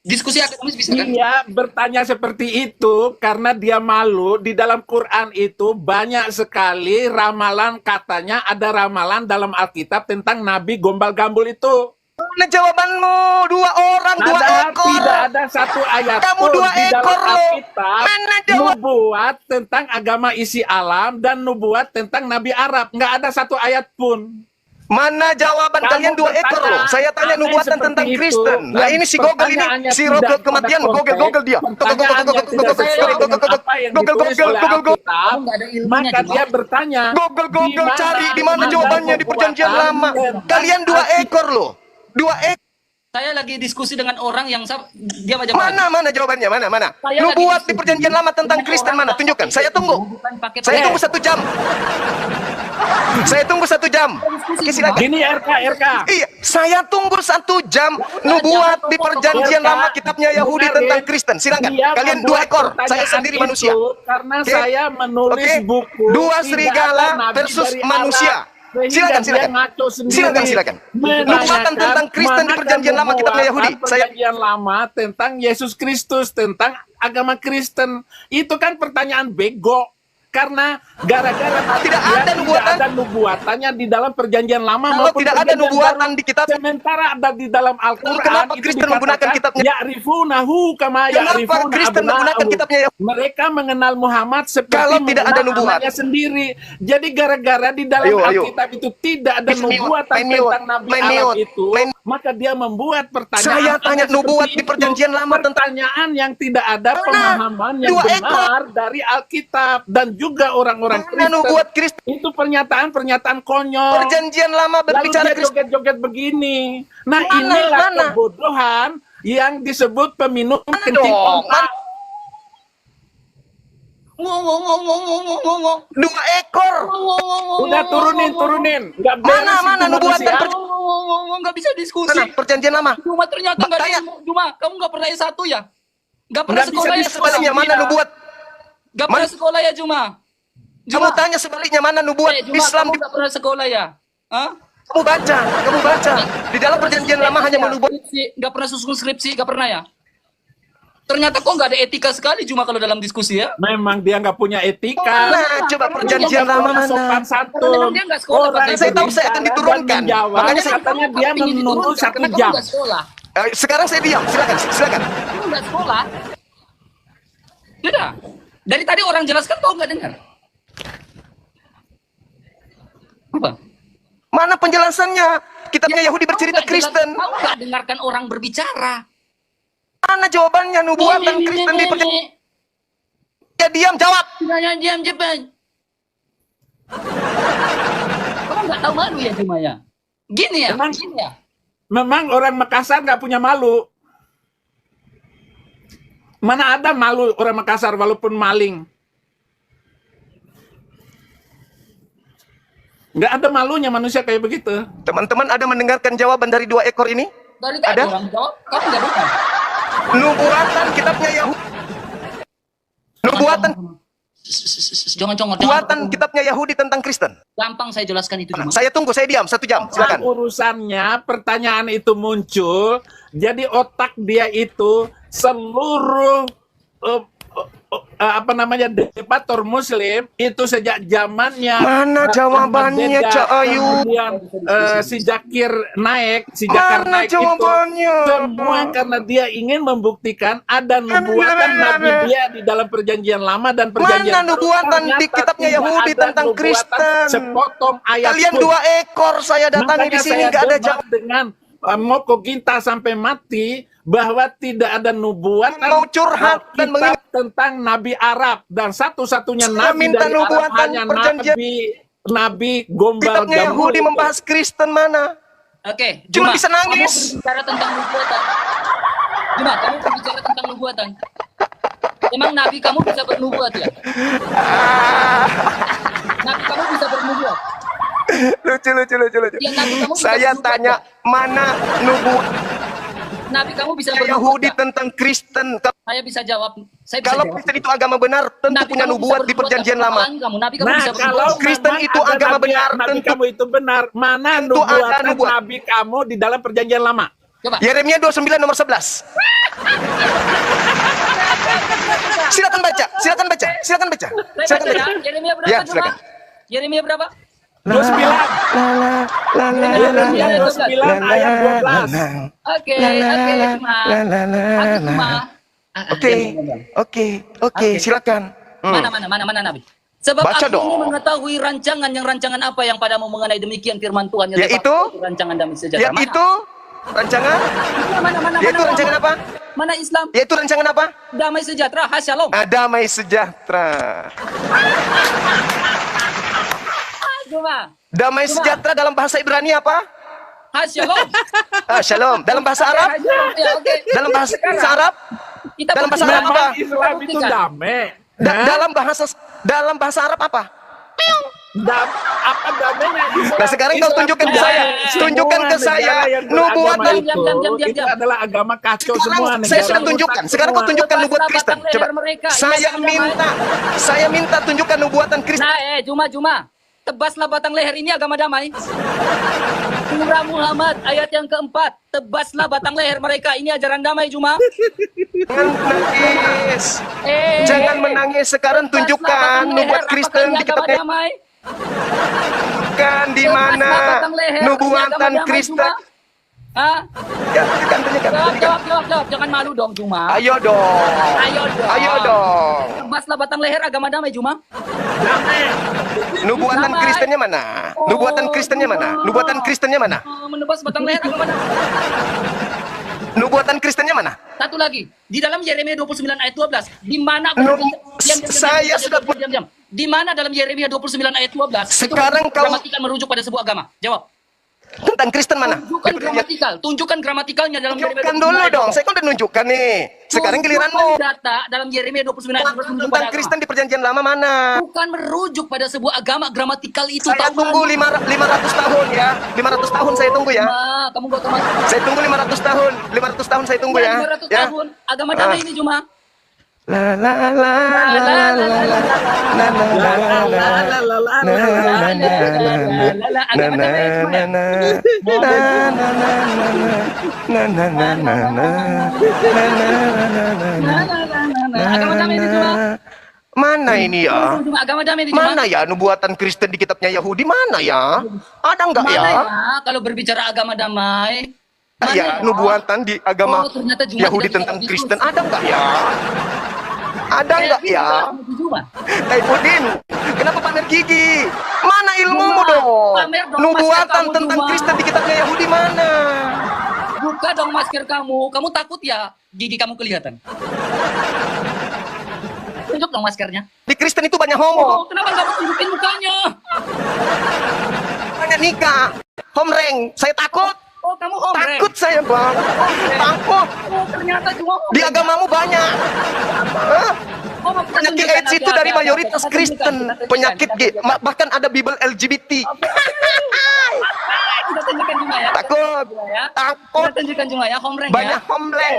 [SPEAKER 4] Diskusi akademis bisa kan?
[SPEAKER 2] Dia bertanya seperti itu karena dia malu. Di dalam Quran itu banyak sekali ramalan, katanya ada ramalan dalam Alkitab tentang Nabi gombal-gambul itu.
[SPEAKER 3] Mana jawabanmu? Dua orang, dua ekor.
[SPEAKER 2] Tidak ada satu ayat
[SPEAKER 3] Kamu
[SPEAKER 2] pun
[SPEAKER 3] dua
[SPEAKER 2] di dalam
[SPEAKER 3] ekor loh.
[SPEAKER 2] Alkitab
[SPEAKER 3] Mana jawab?
[SPEAKER 2] nubuat tentang agama isi alam dan nubuat tentang Nabi Arab. Nggak ada satu ayat pun.
[SPEAKER 3] Mana jawaban
[SPEAKER 2] Kamu
[SPEAKER 3] kalian 2 ekor
[SPEAKER 2] bertanya,
[SPEAKER 3] loh. Saya tanya
[SPEAKER 2] ada yang
[SPEAKER 3] nubuatan
[SPEAKER 2] seperti
[SPEAKER 3] tentang
[SPEAKER 2] itu,
[SPEAKER 3] Kristen. Nah
[SPEAKER 2] yang
[SPEAKER 3] ini si Google ini,
[SPEAKER 2] pertanyaannya
[SPEAKER 3] si
[SPEAKER 2] tidak
[SPEAKER 3] Robert
[SPEAKER 2] pada
[SPEAKER 3] kematian,
[SPEAKER 2] konteks,
[SPEAKER 3] Google dia.
[SPEAKER 2] pertanyaan yang tidak sesuai dengan apa yang ditulis oleh Alkitab,
[SPEAKER 4] Kamu nggak ada ilmunya,
[SPEAKER 2] maka
[SPEAKER 4] Juma.
[SPEAKER 2] dia bertanya,
[SPEAKER 3] Google cari di mana
[SPEAKER 2] ada
[SPEAKER 3] jawabannya di perjanjian
[SPEAKER 2] nubuatan
[SPEAKER 3] lama.
[SPEAKER 2] tentang
[SPEAKER 3] Kalian 2
[SPEAKER 2] Alkitab?
[SPEAKER 3] ekor loh. 2 ekor.
[SPEAKER 4] Saya lagi diskusi dengan orang yang dia macam
[SPEAKER 3] Mana jawabannya? Mana?
[SPEAKER 4] Saya
[SPEAKER 3] Nubuat
[SPEAKER 4] lagi
[SPEAKER 3] di perjanjian lama tentang
[SPEAKER 4] dengan
[SPEAKER 3] Kristen
[SPEAKER 4] orang
[SPEAKER 3] mana? Tunjukkan. Saya tunggu.
[SPEAKER 4] bukan pakai
[SPEAKER 3] Saya
[SPEAKER 4] pakai.
[SPEAKER 3] tunggu 1 jam. Saya tunggu 1 jam. Oke, silakan.
[SPEAKER 2] Gini RK.
[SPEAKER 3] Iya, saya tunggu 1 jam. Nubuat di perjanjian lama kitabnya Yahudi tentang Kristen. Silakan.
[SPEAKER 2] Dia
[SPEAKER 3] Kalian 2
[SPEAKER 2] membuat
[SPEAKER 3] ekor. Saya
[SPEAKER 2] pertanyaan
[SPEAKER 3] sendiri
[SPEAKER 2] itu
[SPEAKER 3] manusia.
[SPEAKER 2] Karena
[SPEAKER 3] Oke?
[SPEAKER 2] saya menulis
[SPEAKER 3] Oke.
[SPEAKER 2] buku
[SPEAKER 3] 2
[SPEAKER 2] Tidak
[SPEAKER 3] serigala
[SPEAKER 2] Ada Nabi
[SPEAKER 3] versus
[SPEAKER 2] dari
[SPEAKER 3] manusia.
[SPEAKER 2] Arab, sehingga
[SPEAKER 3] Silakan.
[SPEAKER 2] dia ngaco sendiri.
[SPEAKER 3] Silakan.
[SPEAKER 2] Menanyakan
[SPEAKER 3] Nubuatan tentang Kristen di
[SPEAKER 2] manakah
[SPEAKER 3] perjanjian lama kitabnya Yahudi.
[SPEAKER 2] nubuatan perjanjian lama tentang Yesus Kristus, tentang agama Kristen. Itu kan pertanyaan bego. Karena gara-gara
[SPEAKER 3] Tidak
[SPEAKER 2] dia
[SPEAKER 3] ada nubuatan.
[SPEAKER 2] tidak ada nubuatannya di dalam perjanjian lama
[SPEAKER 3] Kalau
[SPEAKER 2] maupun
[SPEAKER 3] tidak ada
[SPEAKER 2] perjanjian
[SPEAKER 3] nubuatan
[SPEAKER 2] baru.
[SPEAKER 3] di kitab,
[SPEAKER 2] Sementara ada di dalam Al-Quran
[SPEAKER 3] kenapa
[SPEAKER 2] itu
[SPEAKER 3] Kristen menggunakan
[SPEAKER 2] dikatakan,
[SPEAKER 3] kitabnya?
[SPEAKER 2] Ya'rifunahu kama
[SPEAKER 3] Kenapa
[SPEAKER 2] ya'rifuna
[SPEAKER 3] Kristen menggunakan
[SPEAKER 2] abna'ahum.
[SPEAKER 3] kitabnya Yahudi?
[SPEAKER 2] Mereka mengenal Muhammad seperti
[SPEAKER 3] Kalau tidak ada
[SPEAKER 2] mengenal
[SPEAKER 3] nubuat.
[SPEAKER 2] anaknya sendiri. Jadi gara-gara di dalam
[SPEAKER 3] Ayo.
[SPEAKER 2] Alkitab itu tidak ada nubuatan tentang Nabi Arab itu, maka dia membuat pertanyaan.
[SPEAKER 3] Saya tanya
[SPEAKER 2] seperti
[SPEAKER 3] nubuat di
[SPEAKER 2] itu.
[SPEAKER 3] perjanjian lama tentang
[SPEAKER 2] Pertanyaan yang tidak ada pemahaman yang
[SPEAKER 3] 2 ekor.
[SPEAKER 2] benar dari Alkitab dan juga orang-orang
[SPEAKER 3] Mana
[SPEAKER 2] Kristen.
[SPEAKER 3] nubuat Kristen?
[SPEAKER 2] Itu pernyataan konyol.
[SPEAKER 3] Perjanjian lama
[SPEAKER 2] Lalu
[SPEAKER 3] berbicara
[SPEAKER 2] dia
[SPEAKER 3] Kristen.
[SPEAKER 2] joget-joget begini. Nah,
[SPEAKER 3] Mana?
[SPEAKER 2] inilah
[SPEAKER 3] Mana?
[SPEAKER 2] kebodohan yang disebut peminum kencing
[SPEAKER 3] dong?
[SPEAKER 2] otak.
[SPEAKER 4] ngomong.
[SPEAKER 3] 2 ekor.
[SPEAKER 2] Udah turunin. Nggak beres
[SPEAKER 3] Mana
[SPEAKER 2] itu
[SPEAKER 3] nubuatan
[SPEAKER 2] manusia.
[SPEAKER 4] Nggak bisa diskusi.
[SPEAKER 3] Mana perjanjian lama?
[SPEAKER 4] Cuma ternyata nggak ada
[SPEAKER 3] Tanya.
[SPEAKER 4] ilmu. Cuma kamu nggak pernah S1 ya? Nggak pernah
[SPEAKER 2] Nggak
[SPEAKER 4] sekolah
[SPEAKER 2] bisa
[SPEAKER 4] ya?
[SPEAKER 3] Sebaliknya mana
[SPEAKER 2] Iya.
[SPEAKER 3] nubuat?
[SPEAKER 4] Nggak pernah sekolah ya Cuma?
[SPEAKER 3] Kamu tanya sebaliknya mana nubuat
[SPEAKER 4] Cuma
[SPEAKER 3] Islam?
[SPEAKER 4] kamu nggak pernah sekolah ya? Hah?
[SPEAKER 3] Kamu baca. Di dalam perjanjian lama hanya menubuat.
[SPEAKER 4] Nggak pernah susun skripsi, nggak pernah ya? Ternyata kok nggak ada etika sekali cuma kalau dalam diskusi ya?
[SPEAKER 2] Memang dia nggak punya etika.
[SPEAKER 3] Nah, coba perjanjian lama
[SPEAKER 2] Orang sopan
[SPEAKER 3] mana?
[SPEAKER 2] santun.
[SPEAKER 4] Dia nggak sekolah,
[SPEAKER 2] Orang
[SPEAKER 4] Pak.
[SPEAKER 3] Saya tahu saya akan
[SPEAKER 2] berbicara
[SPEAKER 3] diturunkan.
[SPEAKER 2] dan menjawab.
[SPEAKER 3] Makanya saya-
[SPEAKER 2] katanya dia
[SPEAKER 4] Kamu ingin
[SPEAKER 2] menunggu
[SPEAKER 4] diturunkan,
[SPEAKER 2] 1
[SPEAKER 4] karena
[SPEAKER 2] jam.
[SPEAKER 4] Kamu nggak sekolah.
[SPEAKER 3] Sekarang saya diam. Silakan.
[SPEAKER 4] Kamu nggak sekolah. Tidak. Dari tadi orang jelaskan kau nggak dengar. Apa?
[SPEAKER 3] Mana penjelasannya? Kitabnya Yahudi bercerita
[SPEAKER 4] Kau nggak
[SPEAKER 3] Kristen.
[SPEAKER 4] Kau nggak dengarkan orang berbicara.
[SPEAKER 3] Mana jawabannya nubuatan Kristen di perjanjian? Ya diam, jawab.
[SPEAKER 4] Diam cepat. Kamu nggak tahu malu ya Cuma ya? Gini ya?
[SPEAKER 2] Emang-
[SPEAKER 4] Gini ya?
[SPEAKER 2] Memang orang Makassar nggak punya malu. Mana ada malu orang Makassar walaupun maling. Nggak ada malunya manusia kayak begitu.
[SPEAKER 3] Teman-teman ada mendengarkan jawaban dari 2 ekor ini?
[SPEAKER 4] Dari tadi
[SPEAKER 3] Ada?
[SPEAKER 4] orang jawab, kamu nggak dengar.
[SPEAKER 3] Nubuatan kitabnya Yahudi. Nubuatan
[SPEAKER 4] Jangan
[SPEAKER 3] kitabnya Yahudi tentang Kristen.
[SPEAKER 4] gampang saya jelaskan itu Cuma.
[SPEAKER 3] Saya tunggu, saya diam 1 jam.
[SPEAKER 2] Nah,
[SPEAKER 3] Silakan.
[SPEAKER 2] urusannya pertanyaan itu muncul, jadi otak dia itu seluruh debator Muslim itu sejak zamannya
[SPEAKER 3] Mana jawabannya,
[SPEAKER 2] Ahmad
[SPEAKER 3] Cak
[SPEAKER 2] Dedat,
[SPEAKER 3] Ayu?
[SPEAKER 2] kemudian si Jakir Jakar
[SPEAKER 3] Mana
[SPEAKER 2] naik
[SPEAKER 3] jawabannya?
[SPEAKER 2] itu semua karena dia ingin membuktikan ada nubuatan Nabi dia di dalam perjanjian lama dan perjanjian
[SPEAKER 3] Mana
[SPEAKER 2] baru.
[SPEAKER 3] nubuatan di
[SPEAKER 2] Ternyata
[SPEAKER 3] kitabnya
[SPEAKER 2] tidak
[SPEAKER 3] Yahudi
[SPEAKER 2] ada
[SPEAKER 3] tentang
[SPEAKER 2] nubuatan
[SPEAKER 3] Kristen?
[SPEAKER 2] sepotong ayat
[SPEAKER 3] Kalian
[SPEAKER 2] pun.
[SPEAKER 3] 2 ekor saya datangi di
[SPEAKER 2] Makanya
[SPEAKER 3] sini
[SPEAKER 2] saya
[SPEAKER 3] nggak ada
[SPEAKER 2] debat
[SPEAKER 3] jawab.
[SPEAKER 2] dengan Moko Ginta sampai mati bahwa tidak ada nubuatan
[SPEAKER 3] Mau curhat dan
[SPEAKER 2] kitab tentang Nabi Arab dan satu-satunya
[SPEAKER 3] Saya
[SPEAKER 2] Nabi
[SPEAKER 3] minta
[SPEAKER 2] dari Arab
[SPEAKER 3] nubuatan
[SPEAKER 2] hanya
[SPEAKER 3] perjanjian.
[SPEAKER 2] Nabi Gombal
[SPEAKER 3] Kitabnya
[SPEAKER 2] Gambul
[SPEAKER 3] Yahudi
[SPEAKER 2] itu.
[SPEAKER 3] membahas Kristen mana?
[SPEAKER 4] Oke,
[SPEAKER 3] Cuma bisa
[SPEAKER 4] kamu
[SPEAKER 3] nangis.
[SPEAKER 4] berbicara tentang nubuatan. Cuma kamu berbicara tentang nubuatan. Emang Nabi kamu bisa bernubuat ya? Nabi kamu bisa bernubuat.
[SPEAKER 3] Lucu.
[SPEAKER 4] Ya, Nabi kamu bisa
[SPEAKER 3] Saya
[SPEAKER 4] bernubuat,
[SPEAKER 3] tanya mana nubuat
[SPEAKER 4] Nabi kamu bisa bernubuat.
[SPEAKER 3] Yahudi
[SPEAKER 4] ya?
[SPEAKER 3] tentang Kristen?
[SPEAKER 4] Saya bisa jawab. Saya bisa
[SPEAKER 3] Kalau
[SPEAKER 4] jawab.
[SPEAKER 3] Kristen itu agama benar, tentu
[SPEAKER 4] Nabi
[SPEAKER 3] punya
[SPEAKER 4] kamu bisa
[SPEAKER 3] nubuat di
[SPEAKER 4] bernubuat,
[SPEAKER 3] perjanjian
[SPEAKER 4] apa
[SPEAKER 3] lama.
[SPEAKER 4] kesalahan kamu? Nabi kamu
[SPEAKER 2] Nah,
[SPEAKER 4] bisa bernubuat.
[SPEAKER 2] kalau
[SPEAKER 3] Kristen
[SPEAKER 2] memang
[SPEAKER 3] itu
[SPEAKER 2] ada
[SPEAKER 3] agama
[SPEAKER 2] Nabi,
[SPEAKER 3] benar,
[SPEAKER 2] Nabi
[SPEAKER 3] tentu-
[SPEAKER 2] kamu itu benar, mana
[SPEAKER 3] Tentu ada
[SPEAKER 2] nubuatan
[SPEAKER 3] nubuat.
[SPEAKER 2] Nabi kamu di dalam perjanjian lama?
[SPEAKER 4] Coba.
[SPEAKER 3] Yeremia 29 nomor 11. Silakan baca.
[SPEAKER 4] Saya baca
[SPEAKER 3] Silakan baca.
[SPEAKER 4] ya. Yeremia berapa
[SPEAKER 3] Ya,
[SPEAKER 4] Cuma?
[SPEAKER 3] silakan.
[SPEAKER 4] Yeremia berapa?
[SPEAKER 2] 29. Yeremia 29 ayat 12.
[SPEAKER 4] Oke, Cuma. Aku Cuma.
[SPEAKER 3] Oke, silakan.
[SPEAKER 4] Mana Nabi? Sebab
[SPEAKER 3] Baca
[SPEAKER 4] aku
[SPEAKER 3] dong.
[SPEAKER 4] ini mengetahui rancangan apa yang padamu mengenai demikian firman Tuhan yang
[SPEAKER 3] Yaitu?
[SPEAKER 4] terpaku, rancangan damai sejahtera. Mana?
[SPEAKER 3] Yaitu rancangan,
[SPEAKER 4] Mana,
[SPEAKER 3] yaitu rancangan apa?
[SPEAKER 4] Mana Islam?
[SPEAKER 3] Yaitu rancangan apa?
[SPEAKER 4] Damai sejahtera, Shalom.
[SPEAKER 3] Damai sejahtera.
[SPEAKER 4] Cuma,
[SPEAKER 3] Damai sejahtera dalam bahasa Ibrani apa?
[SPEAKER 4] Shalom.
[SPEAKER 3] Shalom. Dalam bahasa Arab?
[SPEAKER 4] Ya, oke.
[SPEAKER 3] Dalam bahasa Arab?
[SPEAKER 4] Kita
[SPEAKER 3] Dalam bahasa
[SPEAKER 4] buktikan.
[SPEAKER 3] Arab apa?
[SPEAKER 2] Islam itu damai.
[SPEAKER 3] Dalam bahasa Arab apa?
[SPEAKER 2] Apa damainya Islam?
[SPEAKER 3] Nah, sekarang kau tunjukkan ke saya. Tunjukkan ke saya nubuatan.
[SPEAKER 2] Itu adalah agama kacau semua.
[SPEAKER 3] Saya sudah tunjukkan. Sekarang kau tunjukkan nubuatan Kristen. Coba. Saya minta tunjukkan nubuatan Kristen.
[SPEAKER 4] Nah, Juma. Tebaslah batang leher ini agama damai. Surah Muhammad ayat yang keempat. Tebaslah batang leher mereka. Ini ajaran damai, Juma.
[SPEAKER 3] Jangan menangis. Jangan menangis. Sekarang tunjukkan nubuatan Kristen di kitabnya.
[SPEAKER 4] damai.
[SPEAKER 3] Tunjukkan di mana nubuatan Kristen.
[SPEAKER 4] Hah?
[SPEAKER 3] Ya, tunjukkan.
[SPEAKER 4] Jawab. Jangan malu dong, Juma.
[SPEAKER 3] Ayo dong. Ayo dong.
[SPEAKER 4] Tebaslah batang leher agama damai, Juma.
[SPEAKER 3] Nubuatan
[SPEAKER 4] Damai.
[SPEAKER 3] Kristennya mana? Nubuatan Kristennya mana? Nubuatan Kristennya mana?
[SPEAKER 4] Menebas batang leher agama damai.
[SPEAKER 3] Nubuatan Kristennya mana?
[SPEAKER 4] Satu lagi, di dalam Yeremia 29 ayat 12, di mana
[SPEAKER 3] Saya sudah
[SPEAKER 4] diam. Di mana dalam Yeremia 29 ayat 12?
[SPEAKER 3] Sekarang kau-
[SPEAKER 4] gramatikal merujuk pada sebuah agama. Jawab.
[SPEAKER 3] tentang Kristen mana?
[SPEAKER 4] Tunjukkan gramatikalnya dalam Yeremia
[SPEAKER 3] Tunjukkan
[SPEAKER 4] 29
[SPEAKER 3] dulu
[SPEAKER 4] ayat
[SPEAKER 3] dong.
[SPEAKER 4] 12.
[SPEAKER 3] Saya kan udah nunjukkan nih. Sekarang giliranmu.
[SPEAKER 4] Tunjukkan data dalam Yeremia 29 ayat 12 merujuk
[SPEAKER 3] Tentang
[SPEAKER 4] pada
[SPEAKER 3] Kristen
[SPEAKER 4] agama.
[SPEAKER 3] di perjanjian lama mana?
[SPEAKER 4] Bukan merujuk pada sebuah agama, gramatikal itu.
[SPEAKER 3] Saya
[SPEAKER 4] tahu
[SPEAKER 3] tunggu
[SPEAKER 4] kan?
[SPEAKER 3] 500 tahun ya. 500 tahun saya tunggu ya.
[SPEAKER 4] Nah, kamu gak tahu.
[SPEAKER 3] Saya tunggu 500 tahun. 500 tahun saya tunggu ya.
[SPEAKER 4] 500
[SPEAKER 3] Ya.
[SPEAKER 4] tahun agama damai ini cuma.
[SPEAKER 3] La la la la la la la la
[SPEAKER 4] Agama damai ini cuma.
[SPEAKER 3] Mana ini ya?
[SPEAKER 4] Agama damai ini cuma.
[SPEAKER 3] Mana ya nubuatan Kristen di kitabnya Yahudi? Mana ya? Ada nggak
[SPEAKER 4] Mana
[SPEAKER 3] ya?
[SPEAKER 4] ya? Kalau berbicara agama damai, mana
[SPEAKER 3] Ya, nubuatan di agama
[SPEAKER 4] Oh, ternyata Jumat
[SPEAKER 3] Yahudi
[SPEAKER 4] tidak
[SPEAKER 3] tentang
[SPEAKER 4] bisa
[SPEAKER 3] Kristen
[SPEAKER 4] diskusi.
[SPEAKER 3] ada nggak ya? Ada nggak ya?
[SPEAKER 4] Jumat.
[SPEAKER 3] Taifudin, kenapa pamer gigi? Mana ilmumu
[SPEAKER 4] Jumat.
[SPEAKER 3] dong?
[SPEAKER 4] Pamer dong,
[SPEAKER 3] Nubuatan
[SPEAKER 4] masker kamu,
[SPEAKER 3] tentang
[SPEAKER 4] Jumat.
[SPEAKER 3] Kristen di kitabnya Yahudi mana?
[SPEAKER 4] Buka dong masker kamu. Kamu takut ya gigi kamu kelihatan? Tunjuk dong maskernya.
[SPEAKER 3] Di Kristen itu banyak
[SPEAKER 4] Oh,
[SPEAKER 3] homo,
[SPEAKER 4] kenapa kamu tunjukin mukanya?
[SPEAKER 3] banyak nikah, homreng. Saya takut,
[SPEAKER 4] Oh, kamu hombre.
[SPEAKER 3] takut saya bang, takut.
[SPEAKER 4] Oh, ternyata cuma hombre.
[SPEAKER 3] Di agamamu banyak. Hah?
[SPEAKER 4] Oh, kita
[SPEAKER 3] Penyakit
[SPEAKER 4] tunjukkan
[SPEAKER 3] AIDS itu
[SPEAKER 4] nanti,
[SPEAKER 3] dari
[SPEAKER 4] oke,
[SPEAKER 3] mayoritas
[SPEAKER 4] kita
[SPEAKER 3] Kristen.
[SPEAKER 4] tunjukkan,
[SPEAKER 3] Penyakit
[SPEAKER 4] kita
[SPEAKER 3] gay,
[SPEAKER 4] tunjukkan.
[SPEAKER 3] bahkan ada Bible LGBT.
[SPEAKER 4] Kita tunjukkan cuma ya.
[SPEAKER 3] Takut,
[SPEAKER 4] Ya.
[SPEAKER 3] takut.
[SPEAKER 4] Kita tunjukkan cuma ya, homreng
[SPEAKER 3] Banyak
[SPEAKER 4] ya.
[SPEAKER 3] homleng,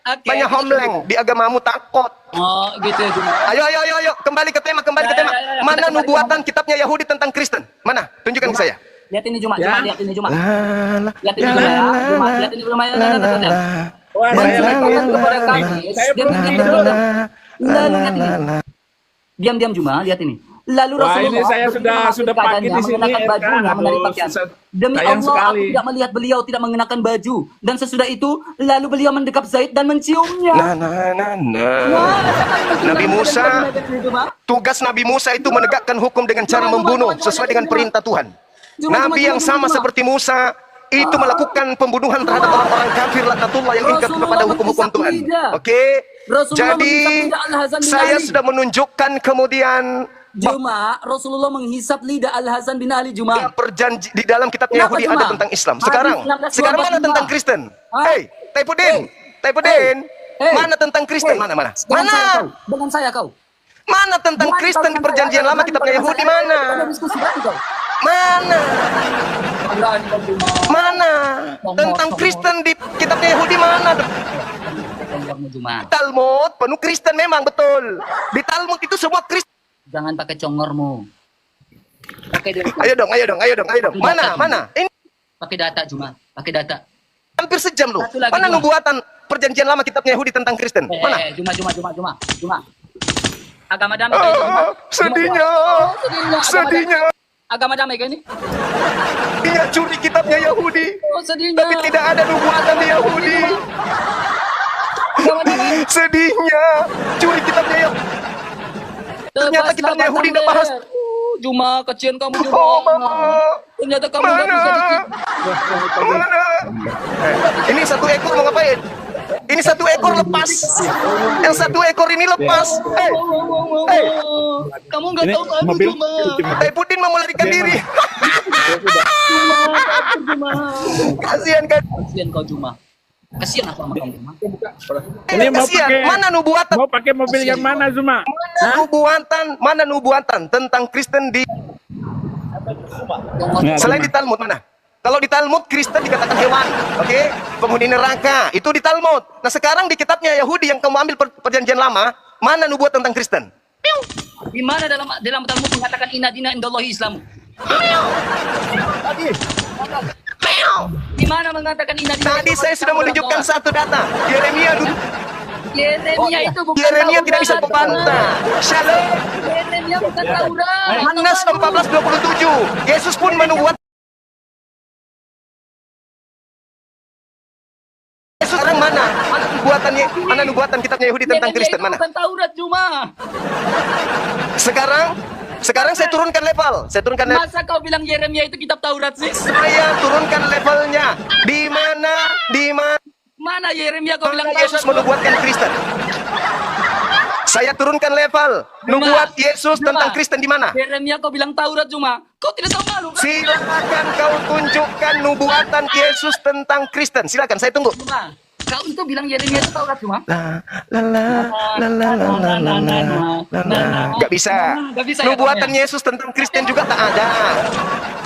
[SPEAKER 4] Oke.
[SPEAKER 3] banyak homleng. Di agamamu takut.
[SPEAKER 4] Oh, gitu ya cuma.
[SPEAKER 3] Ayo, kembali ke tema, kembali ke
[SPEAKER 4] Ya,
[SPEAKER 3] tema.
[SPEAKER 4] ya, ya, ya.
[SPEAKER 3] Mana
[SPEAKER 4] Kita kembali ke
[SPEAKER 3] nubuatan kitabnya Yahudi tentang Kristen? Mana? Tunjukkan ke saya.
[SPEAKER 4] Lihat ini cuma,
[SPEAKER 2] Ya.
[SPEAKER 4] lihat ini cuma.
[SPEAKER 3] La,
[SPEAKER 4] Lihat ini cuma ya, cuma lihat ini cuma ya.
[SPEAKER 2] Wah, saya
[SPEAKER 4] Menceritakan kepada kami.
[SPEAKER 2] Saya
[SPEAKER 4] Dia
[SPEAKER 2] belum
[SPEAKER 4] begini
[SPEAKER 2] tidur.
[SPEAKER 4] dulu. Lalu lihat ini. Diam-diam cuma, lihat ini. Lalu
[SPEAKER 2] Wah,
[SPEAKER 4] Rasulullah
[SPEAKER 2] ini saya sudah pagi di sini,
[SPEAKER 4] mengenakan
[SPEAKER 2] Eka.
[SPEAKER 4] bajunya, menarik
[SPEAKER 2] Aduh,
[SPEAKER 4] pakaian.
[SPEAKER 2] susah.
[SPEAKER 4] Demi
[SPEAKER 2] Sayang
[SPEAKER 4] Allah,
[SPEAKER 2] sekali.
[SPEAKER 4] aku tidak melihat beliau tidak mengenakan baju. Dan sesudah itu, lalu beliau mendekap Zaid dan menciumnya.
[SPEAKER 3] na, na, na, na. Nabi Musa, tugas Nabi Musa itu menegakkan hukum dengan cara membunuh sesuai dengan perintah Tuhan. Nabi yang sama seperti Musa itu melakukan pembunuhan terhadap orang-orang kafir laknatullah yang ingkar kepada hukum-hukum Tuhan. Oke? Jadi saya sudah menunjukkan kemudian
[SPEAKER 4] Juma, Rasulullah menghisap lidah Al-Hasan bin Ali Juma.
[SPEAKER 3] yang perjanji di dalam kitabnya
[SPEAKER 4] Kenapa
[SPEAKER 3] Yahudi
[SPEAKER 4] cuma?
[SPEAKER 3] ada tentang Islam.
[SPEAKER 4] Hadis
[SPEAKER 3] Sekarang
[SPEAKER 4] 16
[SPEAKER 3] mana
[SPEAKER 4] cuma?
[SPEAKER 3] tentang Kristen?
[SPEAKER 4] Hah?
[SPEAKER 3] Hei, Taifudin,
[SPEAKER 4] Hey.
[SPEAKER 3] mana tentang Kristen? Mana?
[SPEAKER 4] Dengan saya kau.
[SPEAKER 3] Mana tentang
[SPEAKER 4] Bukan
[SPEAKER 3] Kristen
[SPEAKER 4] kau
[SPEAKER 3] di perjanjian
[SPEAKER 4] dengan
[SPEAKER 3] lama
[SPEAKER 4] saya,
[SPEAKER 3] kitabnya
[SPEAKER 4] dengan
[SPEAKER 3] Yahudi
[SPEAKER 4] saya.
[SPEAKER 3] mana?
[SPEAKER 4] Ada diskusi berarti kau.
[SPEAKER 3] Mana?
[SPEAKER 4] Berani kau Juma.
[SPEAKER 3] Mana? Tentang Kristen di kitabnya Yahudi mana?
[SPEAKER 4] Kamu Juma.
[SPEAKER 3] Talmud penuh Kristen memang betul. Di Talmud itu semua Kristen.
[SPEAKER 4] Jangan pakai congormu. Pakai data.
[SPEAKER 3] Ayo dong. Mana? Ini
[SPEAKER 4] Pakai data Juma. Pakai data.
[SPEAKER 3] hampir sejam loh.
[SPEAKER 4] Satu lagi,
[SPEAKER 3] Mana
[SPEAKER 4] Juma.
[SPEAKER 3] nubuatan perjanjian lama kitabnya Yahudi tentang Kristen? Mana?
[SPEAKER 4] Juma. Agama damai kayak ini, Juma.
[SPEAKER 3] Sedihnya.
[SPEAKER 4] Sedihnya. Agama damai kayak ini.
[SPEAKER 3] Dia curi kitabnya Yahudi.
[SPEAKER 4] Oh, sedihnya.
[SPEAKER 3] Tapi tidak ada nubuatan di Yahudi.
[SPEAKER 4] Agama damai.
[SPEAKER 3] Sedihnya. Curi kitabnya Yahudi. Ternyata
[SPEAKER 4] Tebaslah
[SPEAKER 3] kitabnya Yahudi
[SPEAKER 4] batang
[SPEAKER 3] tidak bahas.
[SPEAKER 4] leher. Juma, kecian kamu Juma.
[SPEAKER 3] Oh, Mama.
[SPEAKER 4] Ternyata kamu nggak bisa dikit.
[SPEAKER 3] Mana? Ini satu ekor mau ngapain? Ini satu ekor lepas. Yang satu ekor ini lepas. Hey,
[SPEAKER 4] Kamu nggak tahu aku
[SPEAKER 2] mobil.
[SPEAKER 4] Juma.
[SPEAKER 3] Saipudin mau melarikan diri.
[SPEAKER 4] Juma.
[SPEAKER 3] Kasihan kan?
[SPEAKER 4] Kasian kau Juma. Kasian aku sama kamu Juma.
[SPEAKER 2] Ini mau
[SPEAKER 3] Kasihan.
[SPEAKER 2] pakai
[SPEAKER 3] Mana nubuatan?
[SPEAKER 2] mau pakai mobil yang mana Zuma?
[SPEAKER 3] Mana nubuatan tentang Kristen di selain di Talmud mana? Kalau di Talmud Kristen dikatakan hewan, oke? Penghuni neraka, itu di Talmud. Nah sekarang di kitabnya Yahudi yang kamu ambil perjanjian lama, mana nubuat tentang Kristen?
[SPEAKER 4] Di mana dalam Talmud mengatakan inna dina indallahi Islam? Di mana mengatakan inna dina?
[SPEAKER 3] Tadi saya sudah menunjukkan satu data.
[SPEAKER 4] Yeremia itu bukan
[SPEAKER 3] Yeremia
[SPEAKER 4] Taurat.
[SPEAKER 3] tidak bisa membantah. Shalom.
[SPEAKER 4] Yeremia bukan Taurat.
[SPEAKER 3] Yohanes 14:27. Yesus pun menubuat. Sekarang mana? Mana nubuatannya? Mana nubuatan kitabnya Yahudi tentang
[SPEAKER 4] Yeremia
[SPEAKER 3] Kristen
[SPEAKER 4] itu
[SPEAKER 3] mana?
[SPEAKER 4] bukan Taurat cuma.
[SPEAKER 3] Sekarang saya turunkan level. Saya turunkan level.
[SPEAKER 4] Masa kau bilang Yeremia itu kitab Taurat sih?
[SPEAKER 3] Saya turunkan levelnya. Di mana?
[SPEAKER 4] Mana Yeremia kau bilang
[SPEAKER 3] Yesus
[SPEAKER 4] Taurat?
[SPEAKER 3] menubuatkan Kristen? Saya turunkan level. Nubuat Yesus tentang Kristen di mana?
[SPEAKER 4] Yeremia kau bilang Taurat cuma. Kau tidak tahu malu kan?
[SPEAKER 3] Silakan kau tunjukkan nubuatan Yesus tentang Kristen. Silakan, saya tunggu.
[SPEAKER 4] Cuma. Kau itu bilang Yeremia itu Taurat cuma.
[SPEAKER 3] Gak bisa.
[SPEAKER 4] Nggak bisa ya,
[SPEAKER 3] Nubuatan
[SPEAKER 4] kamu ya?
[SPEAKER 3] Yesus tentang Kristen juga tak ada.